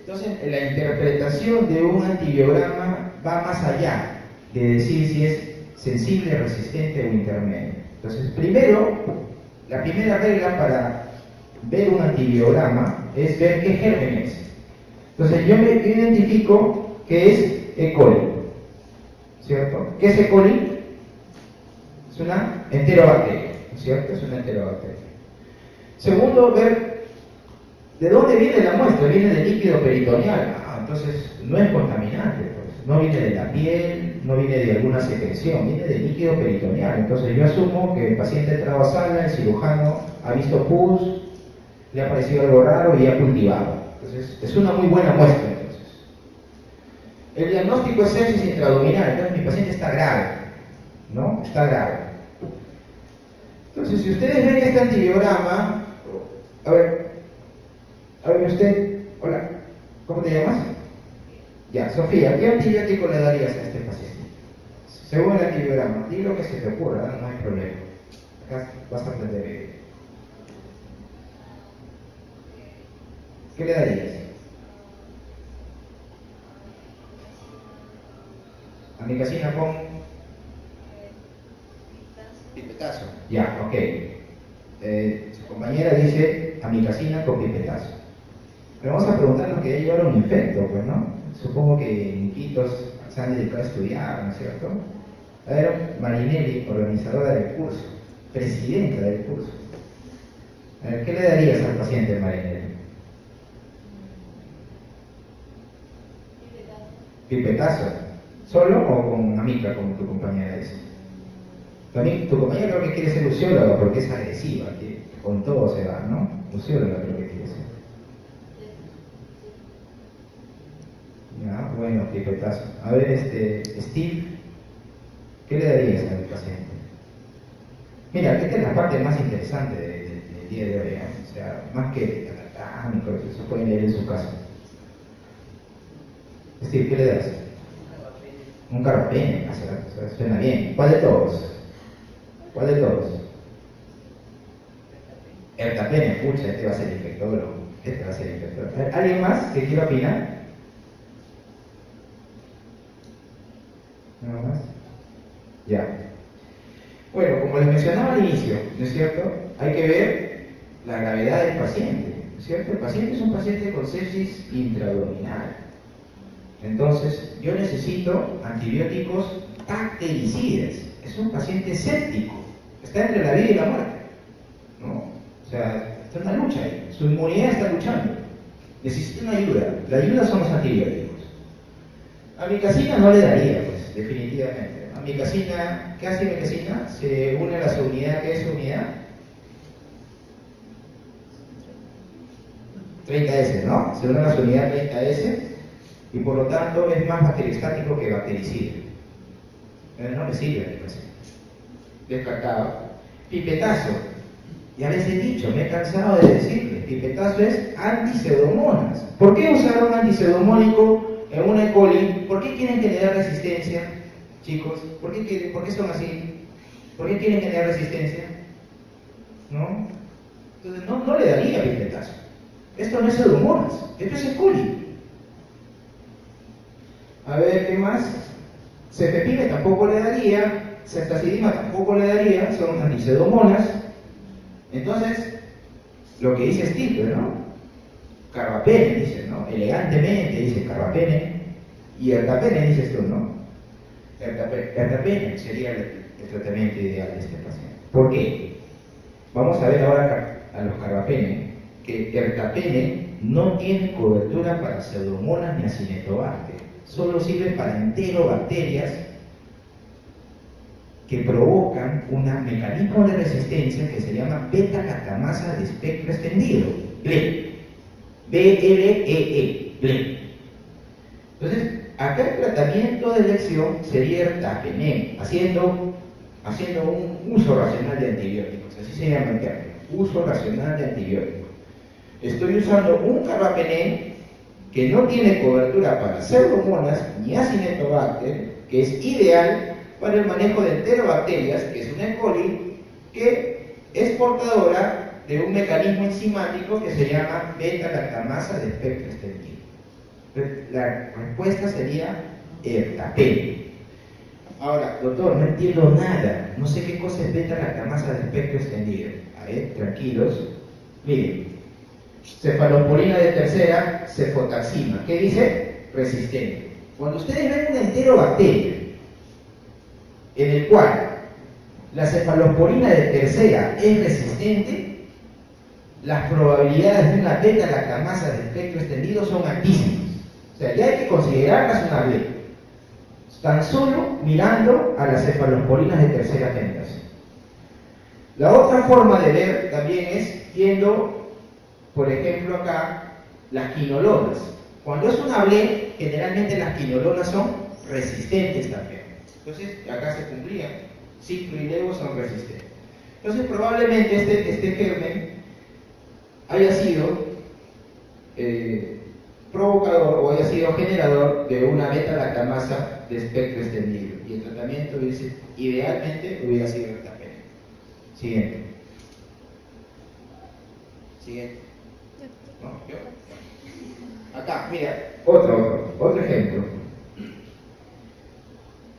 Entonces, la interpretación de un antibiograma va más allá. de decir si es sensible, resistente o intermedio. Entonces, primero, la primera regla para ver un antibiograma es ver qué germen es. Entonces, yo identifico que es E. coli, ¿cierto? ¿Qué es E. coli? Es una enterobacteria, ¿cierto? Es una enterobacteria. Segundo, ver de dónde viene la muestra. Viene del líquido peritoneal. Entonces, no es contaminante, pues. No viene de la piel, no viene de alguna secreción, viene del líquido peritoneal. Entonces, yo asumo que el paciente entrado a sala, el cirujano ha visto pus, le ha parecido algo raro y ha cultivado. Entonces, es una muy buena muestra. Entonces, el diagnóstico es sepsis intraabdominal. Entonces, mi paciente está grave, ¿no? Está grave. Entonces, si ustedes ven este antibiograma, a ver usted, hola, ¿cómo te llamas? Ya, Sofía, ¿qué antibiótico le darías a este paciente? Según el antibiograma, di lo que se te ocurra, no hay problema. Acá vas a aprender bien. ¿Qué le darías? Amikacina con pipetazo. Ya, ok. Su compañera dice amikacina con pipetazo. Pero vamos a preguntarnos que ya llevaron un infecto, pues, ¿no? Supongo que en Quitos se han dedicado a estudiar, ¿no es cierto? A ver, Marinelli, organizadora del curso, presidenta del curso. A ver, ¿qué le darías al paciente, Marinelli? Pipetazo. ¿Solo o con amica, como tu compañera dice? También tu compañera creo que quiere ser lucióloga porque es agresiva, que con todo se va, ¿no? Lucióloga creo que quiere ser. Ya, bueno, pipetazo. A ver, Steve, ¿qué le darías al paciente? Mira, esta es la parte más interesante del día de hoy, ¿eh? O sea, más que eso pueden leer en su casa. Steve, ¿qué le das? Un carbapenem, o sea, suena bien. ¿Cuál de todos? ¿Cuál de todos? Ertapenem, pucha, este va a ser infectólogo. Este va a ser infectólogo. ¿Alguien más que quiera opinar? ¿Nada más? Ya. Bueno, como les mencionaba al inicio, ¿no es cierto? Hay que ver la gravedad del paciente, ¿no es cierto? El paciente es un paciente con sepsis intraabdominal. Entonces, yo necesito antibióticos bactericidas. Es un paciente séptico. Está entre la vida y la muerte, ¿no? O sea, está en una lucha ahí. Su inmunidad está luchando. Necesita una ayuda. La ayuda son los antibióticos. Amikacina no le daría, pues, definitivamente. Amikacina, ¿qué hace amikacina? Se une a la subunidad. ¿Qué es subunidad? 30S, ¿no? Se une a la subunidad 30S y por lo tanto es más bacteriostático que bactericida. No me sirve amikacina. Descartado. Pipetazo. Ya les he dicho, me he cansado de decirles, pipetazo es antipseudomonas. ¿Por qué usar un antipseudomónico en una E. coli? ¿Por qué quieren generar resistencia, chicos? ¿Por qué son así? ¿Por qué quieren generar resistencia? ¿No? Entonces no le daría pipetazo. Esto no es pseudomonas, esto es E. coli. A ver, ¿qué más? Cefepime tampoco le daría, ceftazidima tampoco le daría, son antipseudomonas. Entonces, lo que dice Steve, ¿no? Carbapenem, dice, ¿no? Elegantemente dice carbapenem. Y ertapenem, dices tú, ¿no? Ertapenem sería el tratamiento ideal de este paciente. ¿Por qué? Vamos a ver ahora a los carbapenem, que ertapenem no tiene cobertura para pseudomonas ni acinetobacter. Solo sirve para enterobacterias que provocan un mecanismo de resistencia que se llama beta-lactamasa de espectro extendido, BLE. B-L-E-E, BLE. Entonces, acá el tratamiento de elección sería ertapenem, haciendo un uso racional de antibióticos, así se llama el término, uso racional de antibióticos. Estoy usando un carbapenem que no tiene cobertura para pseudomonas ni acinetobacter, que es ideal para el manejo de enterobacterias, que es una E. coli, que es portadora de un mecanismo enzimático que se llama beta-lactamasa de espectro extendido. La respuesta sería ertapenem. Ahora, doctor, no entiendo nada, no sé qué cosa es beta-lactamasa de espectro extendido. A ver, tranquilos. Miren, cefalosporina de tercera, cefotaxima. ¿Qué dice? Resistente. Cuando ustedes ven una enterobacteria en el cual la cefalosporina de tercera es resistente, las probabilidades de una beta-lactamasa de espectro extendido son altísimas. O sea, ya hay que considerarlas una vez, tan solo mirando a las cefalosporinas de tercera generación. La otra forma de ver también es viendo, por ejemplo acá, las quinolonas. Cuando es una blé, generalmente las quinolonas son resistentes también. Entonces, acá se cumplían. Ciclo y levo son resistentes. Entonces, probablemente este germen haya sido provocador o haya sido generador de una beta-lactamasa de espectro extendido. Y el tratamiento idealmente hubiera sido el tapete. Siguiente. Siguiente. ¿No? ¿Yo? Acá, mira, otro ejemplo.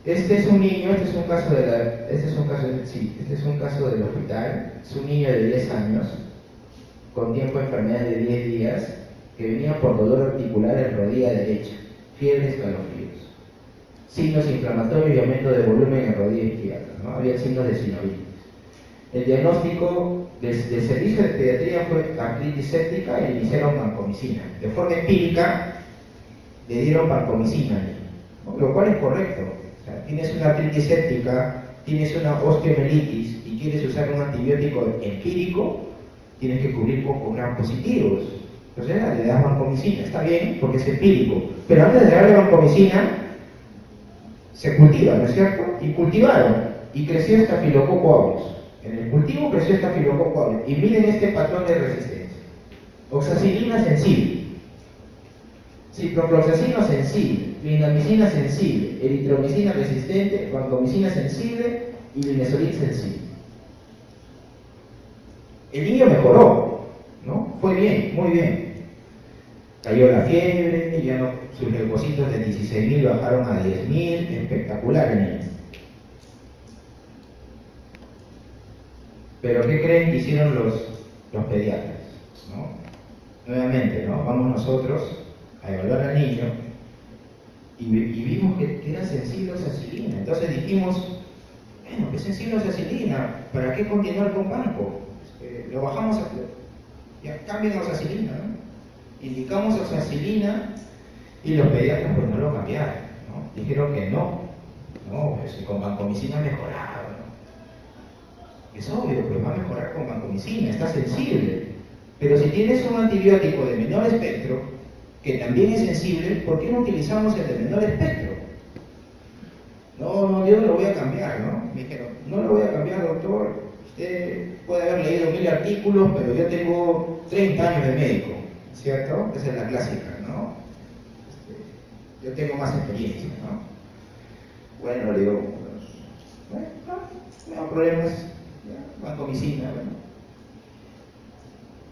Este es un niño, este es un caso del hospital. Es un niño de 10 años, con tiempo de enfermedad de 10 días, que venía por dolor articular en rodilla derecha, fiebre, escalofríos, signos inflamatorios y aumento de volumen en rodilla izquierda, ¿no? Había signos de sinovitis. El diagnóstico del servicio de pediatría fue artritis séptica y le iniciaron vancomicina. De forma empírica, le dieron vancomicina, ¿no? Lo cual es correcto. O sea, tienes una artritis séptica, tienes una osteomielitis y quieres usar un antibiótico empírico, tienes que cubrir con gram positivos. Entonces le das vancomicina, está bien porque es empírico. Pero antes de darle vancomicina, se cultiva, ¿no es cierto? Y cultivaron, y creció Staphylococcus aureus. En el cultivo creció Staphylococcus aureus. Y miren este patrón de resistencia. Oxacilina sensible, ciprofloxacino sensible, clindamicina sensible, eritromicina resistente, vancomicina sensible y linezolid sensible. El niño mejoró, ¿no? Fue bien, muy bien. Cayó la fiebre, ya no, sus leucocitos de 16.000 bajaron a 10.000, espectacular el niño. Pero ¿qué creen que hicieron los pediatras? ¿No? Nuevamente, ¿no? Vamos nosotros a evaluar al niño y vimos que era sensible a oxacilina. Entonces dijimos, bueno, que es sensible a oxacilina, ¿para qué continuar con banco? Lo bajamos a... Ya cambien a oxacilina, ¿no? Indicamos oxacilina y los pediatras pues no lo cambiaron, ¿no? Dijeron que no, pues con vancomicina mejoraba, ¿no? Es obvio, pues va a mejorar con vancomicina, está sensible. Pero si tienes un antibiótico de menor espectro, que también es sensible, ¿por qué no utilizamos el de menor espectro? No, yo no lo voy a cambiar, ¿no? Me dijeron, no lo voy a cambiar, doctor. Usted puede haber leído 1000 artículos, pero yo tengo 30 años de médico, ¿cierto? Esa es la clásica, ¿no? Yo tengo más experiencia, ¿no? Bueno, le digo, bueno, no hay problemas, vancomicina, bueno.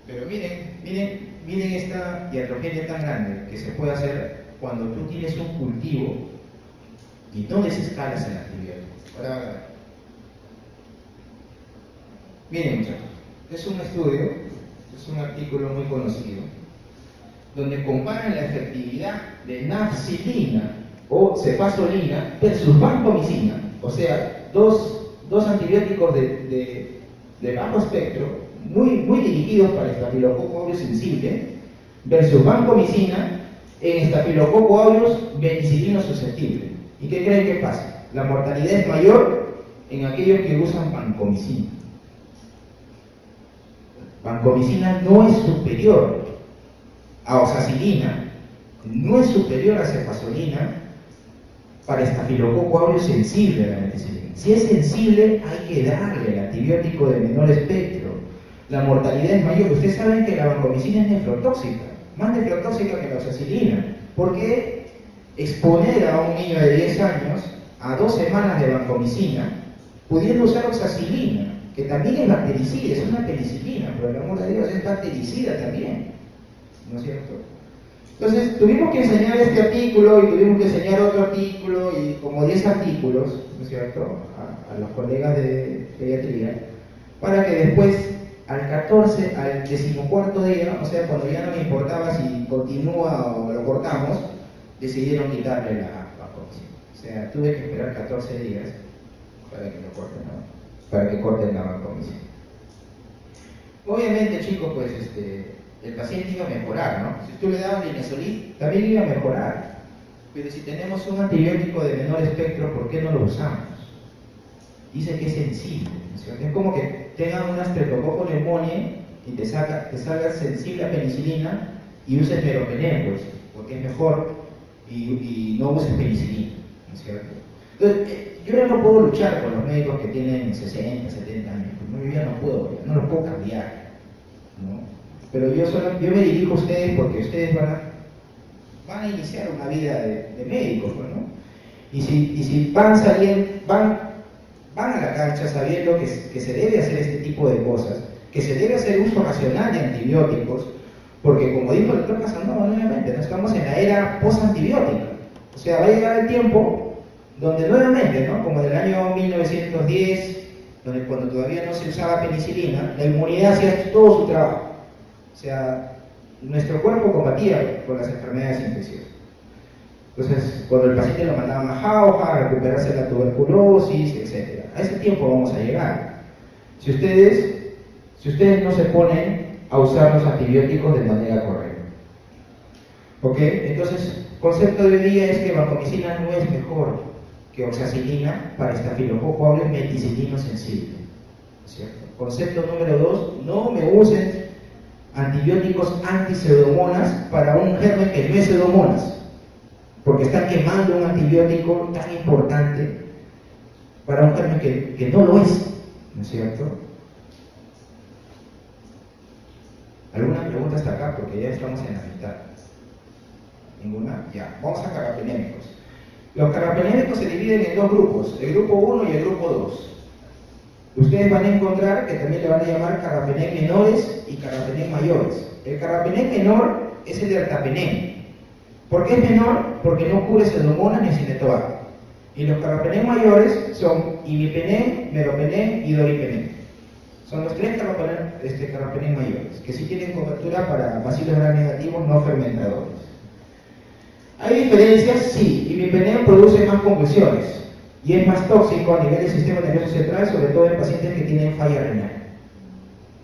Pero miren esta iatrogenia tan grande que se puede hacer cuando tú tienes un cultivo y no desescalas el antibiótico. Ahora, miren muchachos, es un estudio, es un artículo muy conocido, donde comparan la efectividad de nafcilina o cefazolina versus vancomicina, o sea, dos antibióticos de bajo espectro, muy dirigidos para Staphylococcus aureus sensible, versus vancomicina en Staphylococcus aureus penicilino susceptible. ¿Y qué creen que pasa? La mortalidad es mayor en aquellos que usan vancomicina. Vancomicina no es superior a oxacilina, no es superior a cefazolina para Staphylococcus aureus sensible a la penicilina. Si es sensible, hay que darle el antibiótico de menor espectro. La mortalidad es mayor. Ustedes saben que la vancomicina es nefrotóxica, más nefrotóxica que la oxacilina. ¿Por qué exponer a un niño de 10 años a 2 semanas de vancomicina, pudiendo usar oxacilina, que también es bactericida, es una penicilina, pero el amor de Dios es bactericida también, ¿no es cierto? Entonces tuvimos que enseñar este artículo y tuvimos que enseñar otro artículo y como 10 artículos, ¿no es cierto?, a los colegas de pediatría, para que después al 14, al 14º día, o sea, cuando ya no me importaba si continúa o lo cortamos, decidieron quitarle la vacunación. O sea, tuve que esperar 14 días para que lo corten, ¿no?, para que corten la vacunación. Obviamente, chicos, pues el paciente iba a mejorar, ¿no? Si tú le dabas linezolid, también iba a mejorar. Pero si tenemos un antibiótico de menor espectro, ¿por qué no lo usamos? Dice que es sensible, ¿no? Es como que tengan una streptococcus pneumoniae y te salga sensible a penicilina y uses meropenem, pues, porque es mejor y no uses penicilina, ¿no es cierto? Entonces, yo ya no puedo luchar con los médicos que tienen 60, 70 años, ¿no? Yo ya no puedo, no los puedo cambiar, ¿no? Pero yo me dirijo a ustedes porque ustedes van a iniciar una vida de médicos, ¿no? Y si van a la cancha sabiendo que se debe hacer este tipo de cosas, que se debe hacer uso racional de antibióticos, porque como dijo el doctor Casanova nuevamente, no estamos en la era post-antibiótica. O sea, va a llegar el tiempo donde nuevamente, ¿no?, como en el año 1910, cuando todavía no se usaba penicilina, la inmunidad hacía todo su trabajo. O sea, nuestro cuerpo combatía con las enfermedades infecciosas. Entonces, cuando el paciente lo mandaban a Jauja, a recuperarse de la tuberculosis, etc. A ese tiempo vamos a llegar. Si ustedes no se ponen a usar los antibióticos de manera correcta. ¿Ok? Entonces, concepto de hoy día es que vancomicina no es mejor que oxacilina para estafilococo aureus meticilino sensible. ¿Cierto? Concepto número 2, no me usen antibióticos anti-pseudomonas para un germen que no es pseudomonas, porque están quemando un antibiótico tan importante para un germen que no lo es, ¿no es cierto? ¿Alguna pregunta hasta acá? Porque ya estamos en la mitad. ¿Ninguna? Ya. Vamos a carbapenémicos. Los carbapenémicos se dividen en dos grupos, el grupo 1 y el grupo 2. Ustedes van a encontrar que también le van a llamar carbapenem menores y carbapenem mayores. El carbapenem menor es el de ertapenem. ¿Por qué es menor? Porque no cubre pseudomonas ni cinetoaca. Y los carbapenem mayores son imipenem, meropenem y doripenem. Son los tres carbapenem mayores, que sí tienen cobertura para bacilos gram negativos no fermentadores. ¿Hay diferencias? Sí. Imipenem produce más convulsiones y es más tóxico a nivel del sistema nervioso central, sobre todo en pacientes que tienen falla renal,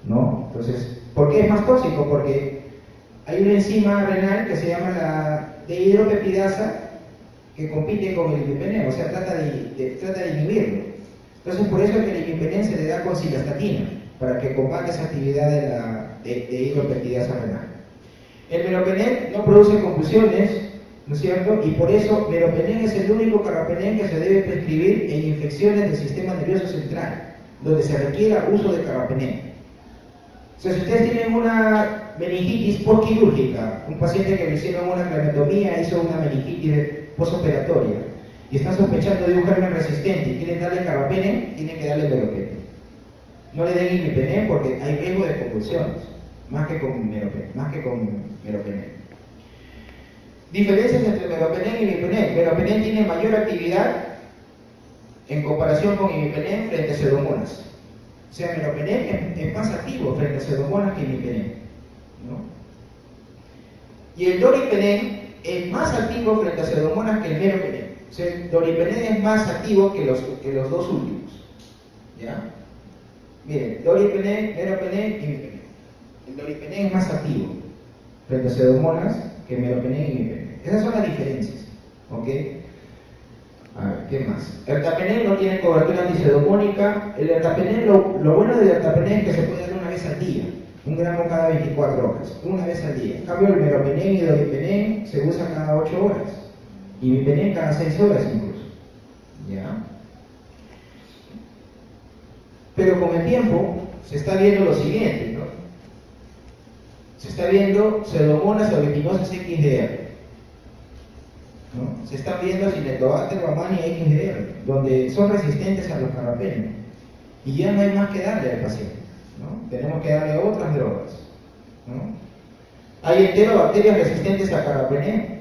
¿no? Entonces, ¿por qué es más tóxico? Porque hay una enzima renal que se llama la dehidropeptidasa que compite con el imipenem, o sea, trata de inhibirlo. Entonces, por eso es que el imipenem se le da con cilastatina, para que combate esa actividad de hidropeptidasa renal. El meropenem no produce convulsiones, ¿no es cierto? Y por eso meropenem es el único carbapenem que se debe prescribir en infecciones del sistema nervioso central, donde se requiera uso de carbapenem. O sea, si ustedes tienen una meningitis postquirúrgica, un paciente que le hicieron una craneotomía, hizo una meningitis postoperatoria, y están sospechando de un germen resistente y quieren darle carbapenem, tienen que darle meropenem. No le den imipenem porque hay riesgo de convulsiones, más que con meropenem. Diferencias entre meropenem y imipenem. Meropenem tiene mayor actividad en comparación con imipenem frente a pseudomonas. O sea, meropenem es más activo frente a pseudomonas que imipenem, ¿no? Y el doripenem es más activo frente a pseudomonas que el meropenem. O sea, el doripenem es más activo que los dos últimos, ¿ya? Miren, doripenem, meropenem y imipenem. El doripenem es más activo frente a pseudomonas que meropenem y imipenem. Esas son las diferencias, ¿ok? A ver, ¿qué más? El ertapenem no tiene cobertura antipseudocónica. El ertapenem, lo bueno del ertapenem es que se puede dar una vez al día, 1 gramo cada 24 horas, una vez al día. En cambio, el meropenem y el doripenem se usa cada 8 horas, y imipenem cada 6 horas incluso, ¿ya? Pero con el tiempo se está viendo lo siguiente, ¿no? Se está viendo pseudomonas aeruginosa XDR, ¿no? Se están viendo cinetobacter, guamania y XDR, donde son resistentes a los carbapenem, y ya no hay más que darle al paciente, ¿no? Tenemos que darle otras drogas, ¿no? Hay enterobacterias resistentes a carbapenem,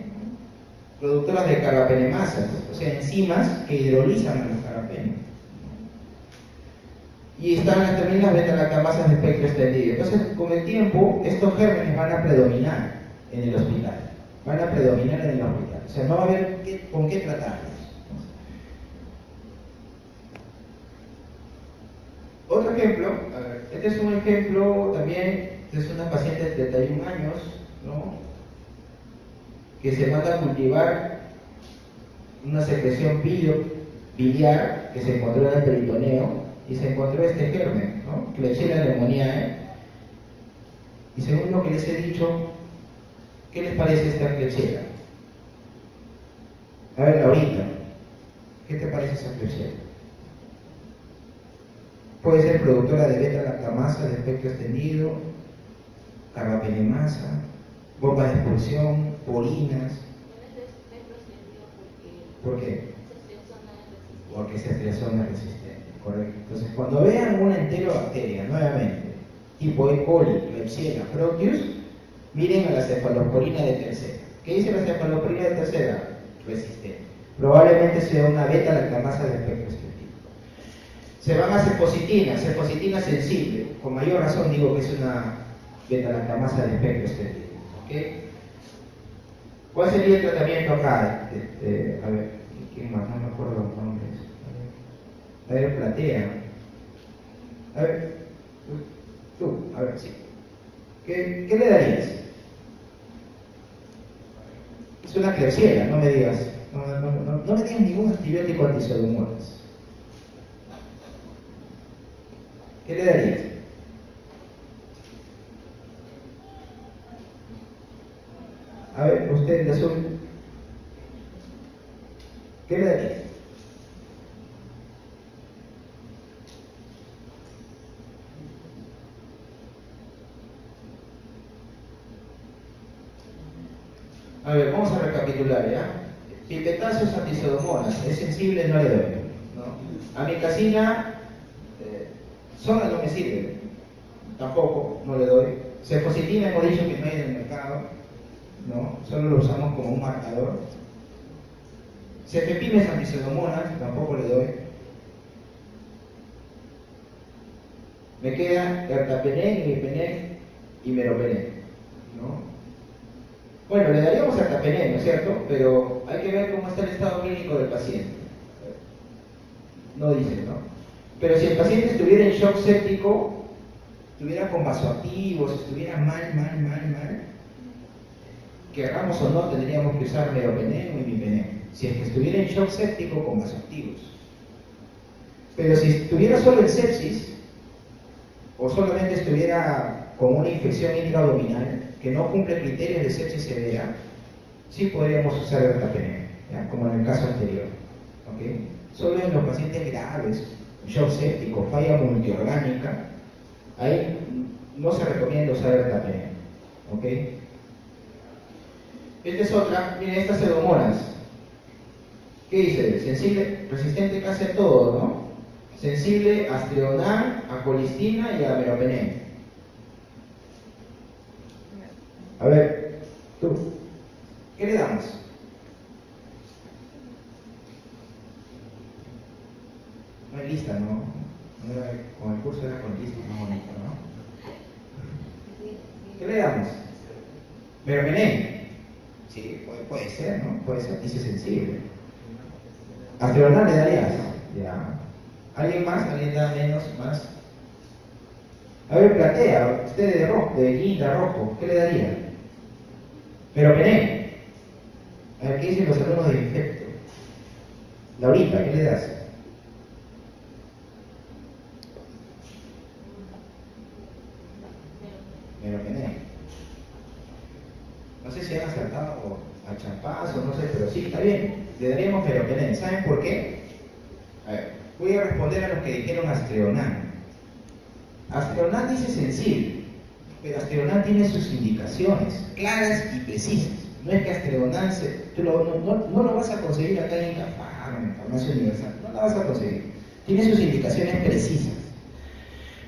productoras de carbapenemasas, o sea, enzimas que hidrolizan a los carbapenem. Y están también las beta-lactamasas de espectro extendido. Entonces, con el tiempo, estos gérmenes van a predominar en el hospital. Van a predominar en el hospital. O sea, no va a haber con qué tratarlos. Otro ejemplo, a ver, este es un ejemplo también, es una paciente de 31 años, ¿no? Que se manda a cultivar una secreción biliar que se encontró en el peritoneo y se encontró este germen, ¿no? Klebsiella pneumoniae. Y según lo que les he dicho, ¿qué les parece esta Klebsiella? A ver, Laurita, ¿qué te parece esa Klebsiella? Puede ser productora de beta-lactamasa de espectro extendido, carbapenemasa, bombas de expulsión, porinas. ¿Por qué? Porque esa expresión es resistente, correcto. Entonces, cuando vean una enterobacteria, nuevamente, tipo E. coli, Klebsiella, Proteus, miren a la cefalosporina de tercera. ¿Qué dice la cefalosporina de tercera? Resistente. Probablemente sea una beta-lactamasa de espectro extendido. Se van a cefositina sensible. Con mayor razón digo que es una beta-lactamasa de espectro extendido. ¿Okay? ¿Cuál sería el tratamiento acá? A ver, ¿quién más? No me acuerdo los nombres. A ver, Platea. A ver, tú, a ver, sí. ¿Qué le darías? Es una Klebsiella, no me digas. No me digas ningún antibiótico antiseudomonas. ¿Qué le darías? A ver, usted de azul. ¿Qué le darías? A ver, vamos a recapitular, ¿ya? Pipetazos antiseudomonas, es sensible, no le doy, ¿no? Amicacina, sola no me sirve, tampoco, no le doy. Cefositina hemos dicho que no hay en el mercado, ¿no? Solo lo usamos como un marcador. Cefepimes antiseudomonas, tampoco le doy. Me queda ertapenem, imipenem y meropenem, ¿no? Bueno, le daríamos ertapenem, ¿no es cierto? Pero hay que ver cómo está el estado clínico del paciente. No dice, ¿no? Pero si el paciente estuviera en shock séptico, estuviera con vasoactivos, estuviera mal, querramos o no, tendríamos que usar meropenem o imipenem. Si es que estuviera en shock séptico con vasoactivos. Pero si estuviera solo en sepsis, o solamente estuviera con una infección intraabdominal que no cumple criterios de sepsis severa, sí podríamos usar ertapenem, ¿ya? Como en el caso anterior. ¿Okay? Solo en los pacientes graves, shock séptico, falla multiorgánica, ahí no se recomienda usar ertapenem. ¿Okay? Esta es otra, miren estas pseudomonas. ¿Qué dice? Sensible, resistente casi a todo, ¿no? Sensible a Astrionam, a colistina y a meropenem. A ver, tú, ¿qué le damos? No hay lista, ¿no? Con el curso era con lista, más bonito, ¿no? ¿Qué le damos? Meropenem. Sí, puede ser, ¿no? Puede ser, dice sensible. Astrionam le darías. Ya. ¿Alguien más? ¿Alguien da menos? ¿Más? A ver, Platea, usted de rojo, de guinda rojo, ¿qué le daría? Meropenem. A ver, ¿qué dicen los alumnos de infecto? Laurita, ¿qué le das? Meropenem. No sé si han acertado a champazo, no sé, pero sí, está bien. Le daríamos meropenem. ¿Saben por qué? A ver, voy a responder a los que dijeron Astrionam. Astrionam dice sensible, pero Astrionam tiene sus indicaciones claras y precisas. No es que Astrionam tú no lo vas a conseguir acá en la farmacia universal, no la vas a conseguir. Tiene sus indicaciones precisas.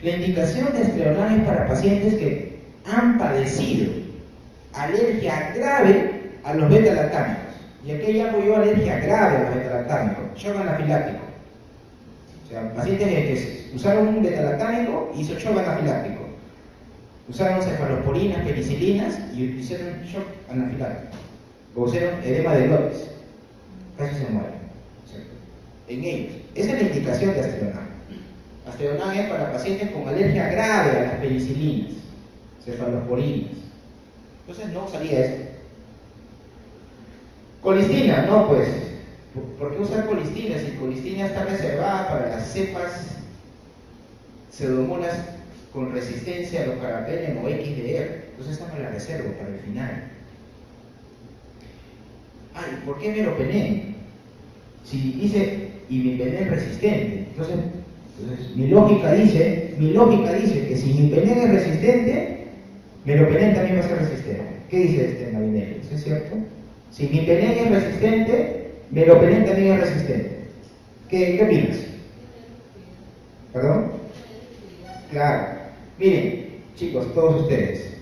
La indicación de Astrionam es para pacientes que han padecido alergia grave a los beta-lactámicos. ¿Y a qué llamo yo alergia grave a los beta-lactámicos? Shock anafiláctico. O sea, pacientes que usaron un beta-lactámico y hizo shock anafiláctico. Usaron cefalosporinas, penicilinas y hicieron shock anafiláctico. O hicieron edema de glotis. Casi se mueren. En ellos. Esa es la indicación de Astedonan. Astedonan es para pacientes con alergia grave a las penicilinas, cefalosporinas. Entonces no usaría eso. Colistina, no pues. ¿Por qué usar colistina? Si colistina está reservada para las cepas pseudomonas con resistencia a los carbapenem o XDR. Entonces esta me la reservo para el final. Ay, ¿por qué meropenem? Si dice imipenem resistente, entonces mi lógica dice que si imipenem es resistente, meropenem también va a ser resistente. ¿Qué dice Navinelli? ¿Es cierto? Si imipenem es resistente, meropenem también es resistente. ¿Qué opinas? ¿Perdón? Claro. Miren, chicos, todos ustedes.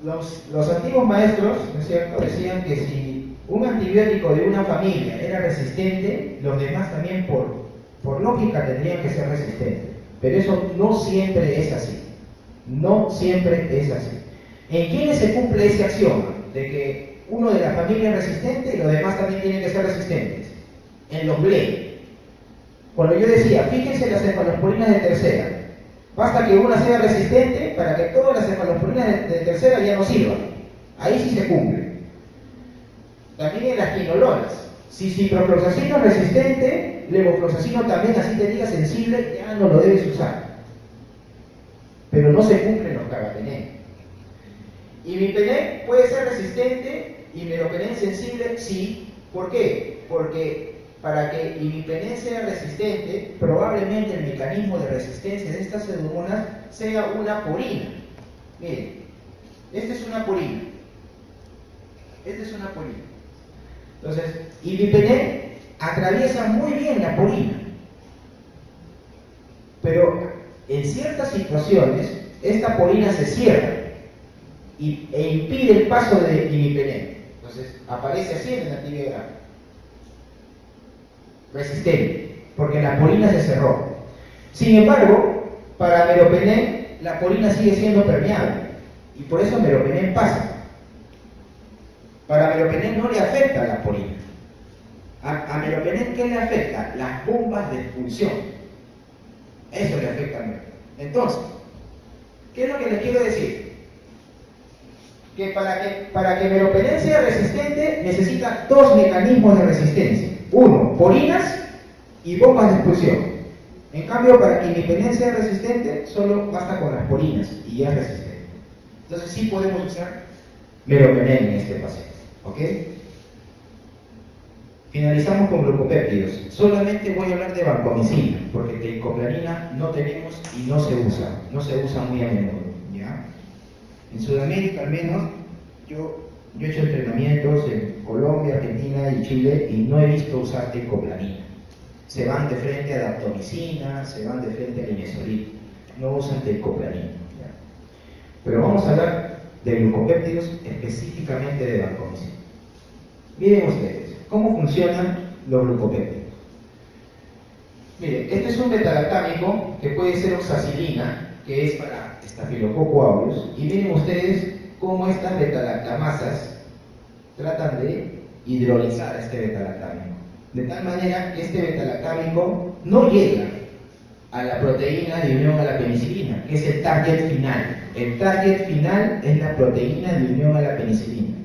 Los antiguos maestros, ¿no es cierto?, decían que si un antibiótico de una familia era resistente, los demás también por lógica tendrían que ser resistentes. Pero eso no siempre es así. No siempre es así. ¿En quiénes se cumple ese axioma de que uno de la familia es resistente y los demás también tienen que ser resistentes? En los BLE. Cuando yo decía, fíjense las cefalosporinas de tercera, basta que una sea resistente para que todas las cefalosporinas de tercera ya no sirvan. Ahí sí se cumple. También en las quinolonas. Si ciprofloxacino es resistente, levofloxacino también, así te diga sensible, ya no lo debes usar. Pero no se cumplen los carbapenem. Imipenem puede ser resistente y meropenem sensible, sí. ¿Por qué? Porque para que imipenem sea resistente, probablemente el mecanismo de resistencia de estas pseudomonas sea una porina. Miren, esta es una porina. Esta es una porina. Entonces, imipenem atraviesa muy bien la porina. Pero en ciertas situaciones, esta porina se cierra e impide el paso de imipenem. Entonces, aparece así en el antibiograma. Resistente, porque la porina se cerró. Sin embargo, para meropenem, la porina sigue siendo permeable y por eso meropenem pasa. Para meropenem no le afecta la porina. A meropenem, ¿qué le afecta? Las bombas de expulsión. Eso le afecta a meropenem. Entonces, ¿qué es lo que les quiero decir? Que para que meropenem sea resistente, necesita dos mecanismos de resistencia. Uno, porinas y bombas de expulsión. En cambio, para que imipenem sea resistente, solo basta con las porinas y ya es resistente. Entonces sí podemos usar meropenem en este paciente. ¿Ok? Finalizamos con glucopéptidos. Solamente voy a hablar de vancomicina, porque teicoplanin no tenemos y no se usa muy a menudo. ¿Ya? En Sudamérica al menos, yo he hecho entrenamientos en Colombia, Argentina y Chile y no he visto usar teicoplanin. Se van de frente a daptomicina, se van de frente a linezolid, no usan teicoplanin. Pero vamos a hablar de glucopéptidos, específicamente de vancomicina. Miren ustedes, ¿cómo funcionan los glucopéptidos? Miren, este es un beta-lactámico que puede ser oxacilina, que es para Staphylococcus aureus, y miren ustedes cómo estas beta-lactamasas tratan de hidrolizar a este beta-lactámico. De tal manera que este beta-lactámico no llega a la proteína de unión a la penicilina, que es el target final. El target final es la proteína de unión a la penicilina.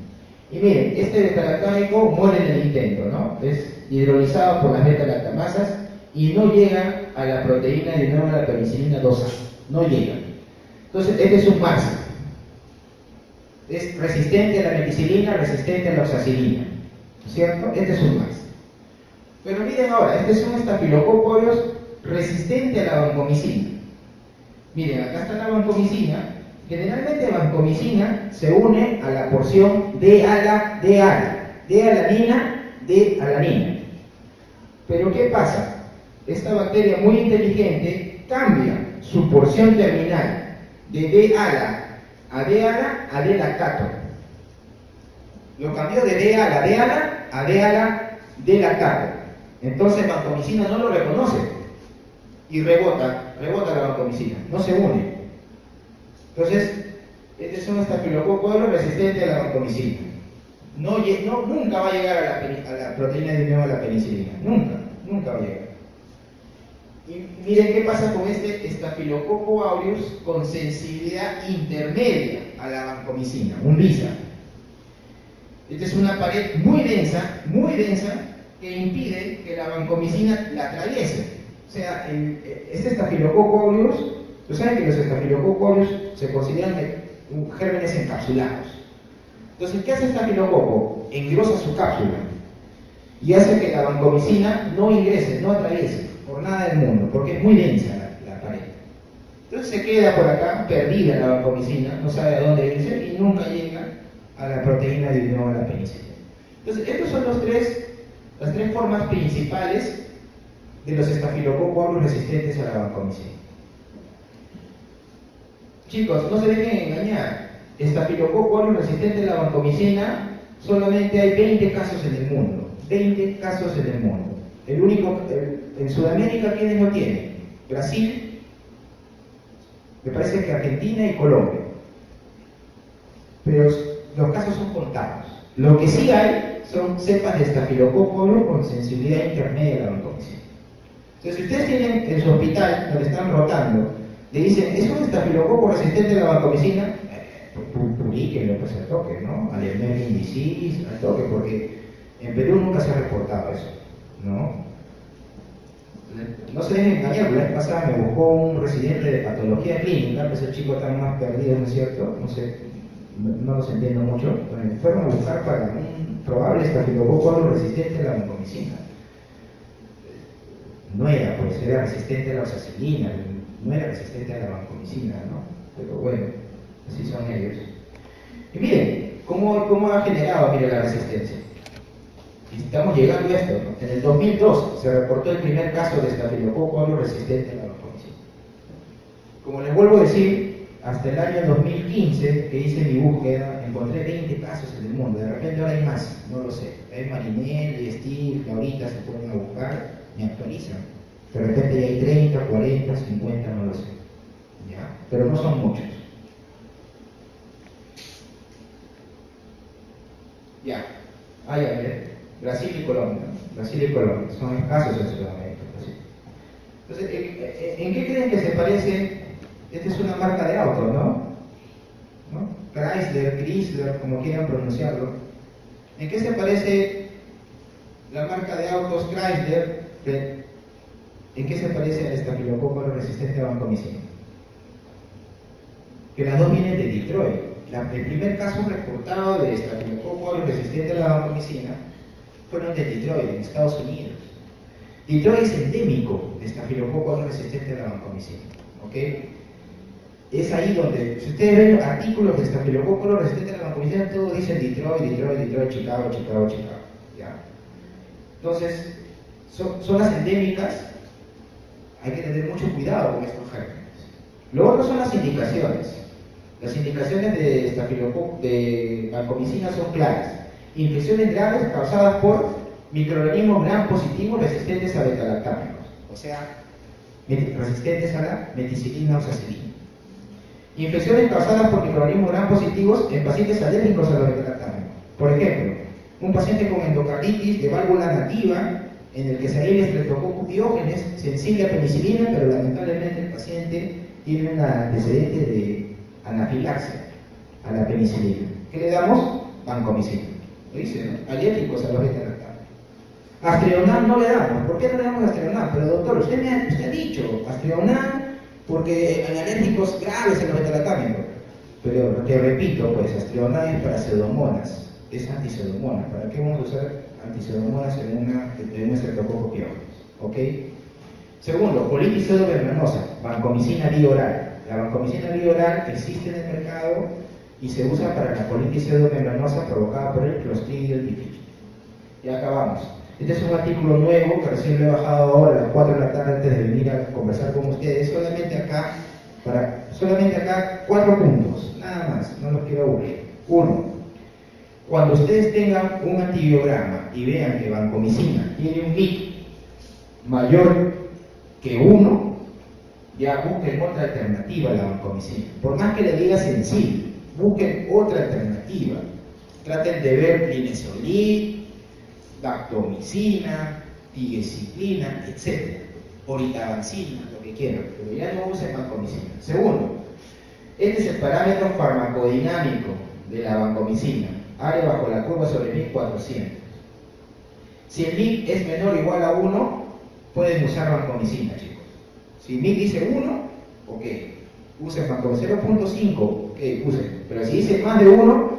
Y miren, este beta-lactámico muere en el intento, ¿no? Es hidrolizado por las beta-lactamasas y no llega a la proteína de unión a la penicilina 2A. No llega. Entonces, este es un máximo. Es resistente a la meticilina, resistente a la oxacilina, ¿cierto? Este es un máximo. Pero miren ahora, este es un Staphylococcus aureus resistente a la vancomicina. Miren, acá está la vancomicina. Generalmente vancomicina se une a la porción D-alanina. Pero ¿qué pasa? Esta bacteria muy inteligente cambia su porción terminal de D-ala Adéala a D-lactato. Lo cambió de D-ala a D-ala a D-ala D-lactato. Entonces vancomicina no lo reconoce y rebota la vancomicina, no se une. Entonces, este es un estafilococo resistente a la vancomicina. Nunca va a llegar a la proteína de unión a la penicilina, nunca va a llegar. Y miren qué pasa con este Staphylococcus aureus con sensibilidad intermedia a la vancomicina, un LISA. Esta es una pared muy densa, que impide que la vancomicina la atraviese. O sea, este Staphylococcus aureus, tú sabes que los Staphylococcus aureus se consideran gérmenes encapsulados. Entonces, ¿qué hace el estafilococo? Engrosa su cápsula y hace que la vancomicina no ingrese, no atraviese por nada del mundo, porque es muy densa la pared. Entonces se queda por acá, perdida la vancomicina, no sabe a dónde irse y nunca llega a la proteína de unión a la penicilina. Entonces, estos son las tres formas principales de los Staphylococcus aureus resistentes a la vancomicina. Chicos, no se dejen engañar. Staphylococcus aureus resistente a la vancomicina, solamente hay 20 casos en el mundo. 20 casos en el mundo. El único, en Sudamérica, ¿quiénes lo tienen? Brasil, me parece que Argentina y Colombia. Pero los casos son contados. Lo que sí hay son cepas de Staphylococcus aureus con sensibilidad intermedia a la vancomicina. Entonces, si ustedes tienen en su hospital, donde están rotando, le dicen, ¿es un estafilococo resistente a la vancomicina? Publíquenlo, pues al toque, ¿no? Al Emerging Disease, al toque, porque en Perú nunca se ha reportado eso, ¿no? No se dejen engañar, la vez pasada me buscó un residente de patología clínica, pues el chico está más perdido, ¿no es cierto? No sé, no los entiendo mucho, pero me fueron a buscar para un probable estafilococo aureus resistente a la vancomicina. No era, pues era resistente a la oxacilina, no era resistente a la vancomicina, ¿no? Pero bueno, así son ellos. Y miren, ¿cómo ha generado, miren, la resistencia? Y estamos llegando a esto, ¿no? En el 2002 se reportó el primer caso de Staphylococcus aureus resistente a la vancomicina. Como les vuelvo a decir, hasta el año 2015 que hice mi búsqueda, encontré 20 casos en el mundo. De repente ahora hay más, no lo sé. Hay Marinelli, Steve, que ahorita se ponen a buscar, me actualizan. De repente ya hay 30, 40, 50, no lo sé. ¿Ya? Pero no son muchos. Ya. Ah, ya, miren. Brasil y Colombia. Brasil y Colombia. Son escasos en Sudamérica. Entonces, ¿en qué creen que se parece? Esta es una marca de auto, ¿no? Chrysler, como quieran pronunciarlo. ¿En qué se parece la marca de autos Chrysler? ¿En qué se parece al Staphylococcus aureus resistente a vancomicina? Que las dos vienen de Detroit. El primer caso reportado de Staphylococcus aureus resistente a la vancomicina fueron de Detroit, en Estados Unidos. Detroit es endémico de Staphylococcus aureus resistente a la vancomicina. ¿Ok? Es ahí donde, si ustedes ven artículos de Staphylococcus aureus resistente a la vancomicina, todo dice Detroit, Chicago. ¿Ya? Entonces, son las endémicas. Hay que tener mucho cuidado con estos gérmenes. Lo otro son las indicaciones. Las indicaciones de vancomicina son claras. Infecciones graves causadas por microorganismos gram positivos resistentes a beta-lactámicos, o sea, resistentes a la meticilina o oxacilina. Infecciones causadas por microorganismos gram positivos en pacientes alérgicos a los beta-lactámicos. Por ejemplo, un paciente con endocarditis de válvula nativa en el que se halla Streptococcus pyogenes sensible a penicilina, pero lamentablemente el paciente tiene un antecedente de anafilaxia a la penicilina. ¿Qué le damos? Vancomicina. Lo dice, ¿no? Alérgicos a los beta-lactámicos. Astreonam no le damos. ¿Por qué no le damos astreonam? Pero doctor, usted ha dicho astreonam porque hay alérgicos graves a los beta-lactámicos. Pero te repito, pues astreonam es para pseudomonas, es antipseudomonas. ¿Para qué vamos a usar antipseudomonas en un Streptococcus pyogenes? ¿Ok? Segundo, colitis pseudomembranosa, vancomicina bioral. La vancomicina bioral existe en el mercado y se usa para la colitis pseudomembranosa provocada por el Clostridium difficile. Y acabamos. Este es un artículo nuevo que recién lo he bajado ahora a las 4 de la tarde antes de venir a conversar con ustedes. Solamente acá Solamente acá 4 puntos, nada más, no los quiero aburrir. 1. Cuando ustedes tengan un antibiograma y vean que vancomicina tiene un MIC mayor que 1, ya busquen otra alternativa a la vancomicina. Por más que le diga sensible, busquen otra alternativa. Traten de ver linezolid, daptomicina, tigecyclina, etc. Oritabancina, lo que quieran, pero ya no usen vancomicina. Segundo, este es el parámetro farmacodinámico de la vancomicina, área bajo la curva sobre 1400. Si el MIC es menor o igual a 1, pueden usar vancomicina, chicos. Si MIC dice 1, ok, usen vancomicina. 0.5, ok, usen. Pero si dice más de 1,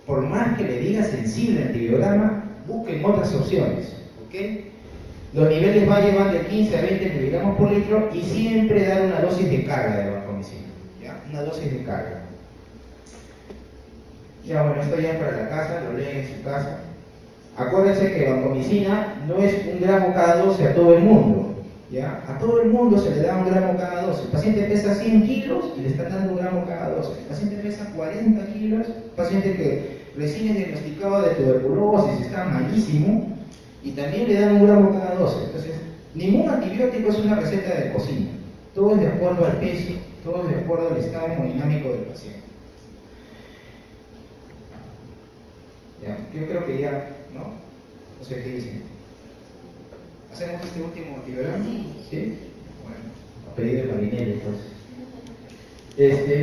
por más que le diga sensible el antibiograma, busquen otras opciones, ok. Los niveles van a llevar de 15 a 20 miligramos por litro y siempre dar una dosis de carga de vancomicina, ¿ya? Una dosis de carga. Ya, bueno, esto ya es para la casa, lo leen en su casa. Acuérdense que vancomicina no es 1 gramo cada 12 a todo el mundo, ¿ya? A todo el mundo se le da 1 gramo cada 12. El paciente pesa 100 kilos y le están dando 1 gramo cada 12. El paciente pesa 40 kilos, paciente que recién es diagnosticado de tuberculosis, está malísimo, y también le dan 1 gramo cada 12. Entonces, ningún antibiótico es una receta de cocina. Todo es de acuerdo al peso, todo es de acuerdo al estado hemodinámico del paciente. Ya, yo creo que ya, ¿no? No sé qué dicen. ¿Hacemos este último antibiograma? ¿Sí? Bueno, a pedir de Marinelli, entonces.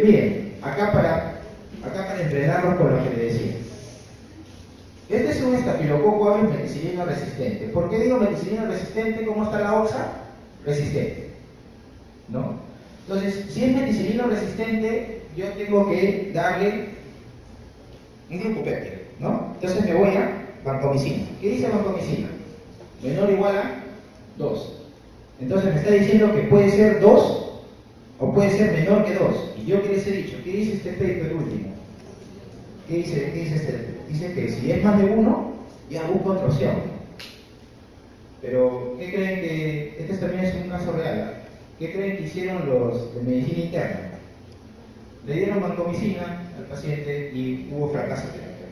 Bien, acá para entrenarnos con lo que le decía. Este es un estafilococo avis meticilino resistente. ¿Por qué digo meticilino resistente? ¿Cómo está la oxa? Resistente, ¿no? Entonces, si es meticilino resistente, yo tengo que darle un glucopéptido, ¿no? Entonces me voy a vancomicina. ¿Qué dice vancomicina? Menor o igual a 2. Entonces me está diciendo que puede ser 2 o puede ser menor que 2. ¿Y yo qué les he dicho? ¿Qué dice este paper último? ¿Qué dice este? Dice que si es más de 1, ya busco otra opción. Pero, ¿qué creen que...? Este también es un caso real. ¿Qué creen que hicieron los de medicina interna? Le dieron vancomicina al paciente y hubo fracaso terapéutico.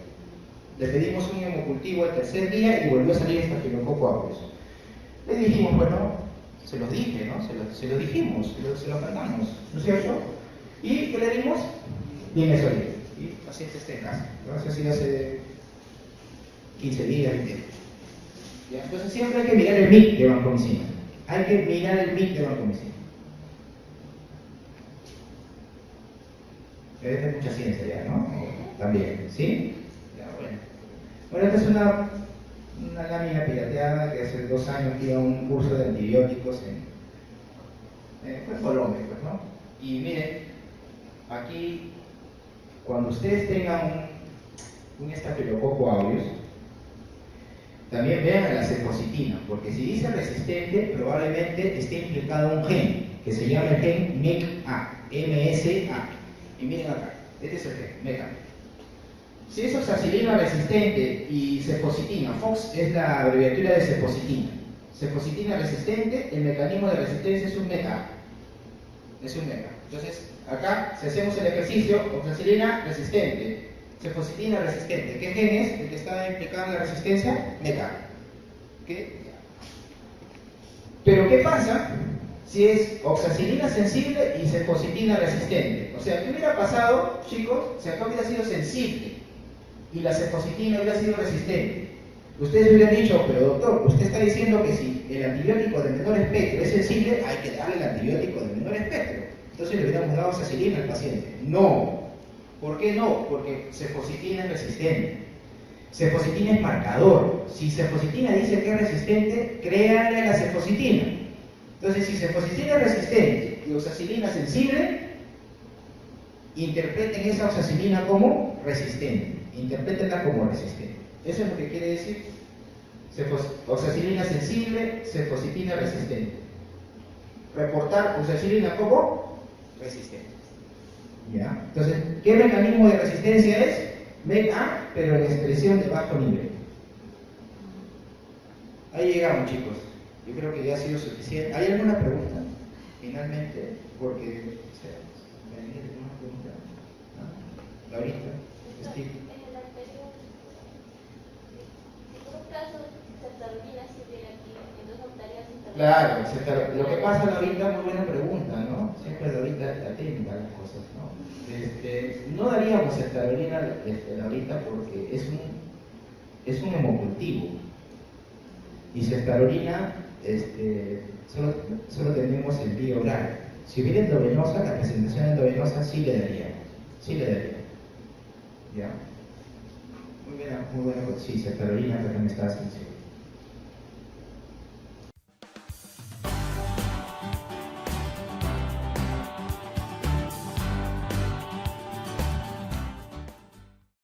Le pedimos un hemocultivo al tercer día y volvió a salir estafilococo aureus. Le dijimos, bueno, se los dije, ¿no? Se lo dijimos, se lo mandamos, ¿no es cierto? ¿Y qué le dimos? Linezolid. Y el paciente está en casa. Entonces, así hace 15 días, 20 días. ¿Ya? Entonces, siempre hay que mirar el MIC de vancomicina. Hay que mirar el MIC de vancomicina. Es mucha ciencia ya, ¿no? También, ¿sí? Ya, bueno. Bueno, esta es una lámina pirateada que hace 2 años fui a un curso de antibióticos en Colombia, pues, ¿no? Y miren, aquí, cuando ustedes tengan un estafilococo aureus, también vean a la cefositina, porque si dice resistente, probablemente esté implicado un gen, que se llama el gen MECA, MSA. Y miren acá, este es el gen, MECA. Si es oxacilina resistente y cefositina, FOX es la abreviatura de cefositina. Cefositina resistente, el mecanismo de resistencia es un MECA. Es un MECA. Entonces, acá, si hacemos el ejercicio, oxacilina resistente, cefositina resistente. ¿Qué gen es el que está implicado en la resistencia? MECA. ¿Qué? Pero, ¿qué pasa si es oxacilina sensible y cefositina resistente? O sea, ¿qué hubiera pasado, chicos, si acá hubiera sido sensible y la cefositina hubiera sido resistente? Ustedes hubieran dicho, pero doctor, usted está diciendo que si el antibiótico de menor espectro es sensible, hay que darle el antibiótico de menor espectro. Entonces le hubiéramos dado oxacilina al paciente. No. ¿Por qué no? Porque cefositina es resistente. Cefositina es marcador. Si cefositina dice que es resistente, créanle a la cefositina. Entonces, si cefositina es resistente y oxacilina sensible, interpreten esa oxacilina como resistente. Interpretenla como resistente. Eso es lo que quiere decir. Oxacilina sensible, cefositina resistente. Reportar oxacilina como resistente. ¿Ya? Entonces, ¿qué mecanismo de resistencia es? MECA, pero en expresión de bajo nivel. Ahí llegamos, chicos. Yo creo que ya ha sido suficiente. ¿Hay alguna pregunta? Finalmente. porque... ¿Tiene una pregunta? ¿No? Laurita, Steve. En el anterior, en un caso, Sertalonina estuviera aquí, entonces optaría Sertalonina. Claro, lo que pasa, Laurita, muy buena pregunta, ¿no? Siempre Laurita atenta a las cosas, ¿no? No daríamos Sertalonina Laurita porque es un hemocultivo. Y Sertalonina, solo tenemos el vía oral. Si hubiera endovenosa, la presentación endovenosa sí le daría. ¿Ya? Muy buena, sí, Sertalonina, que me estás mencionando.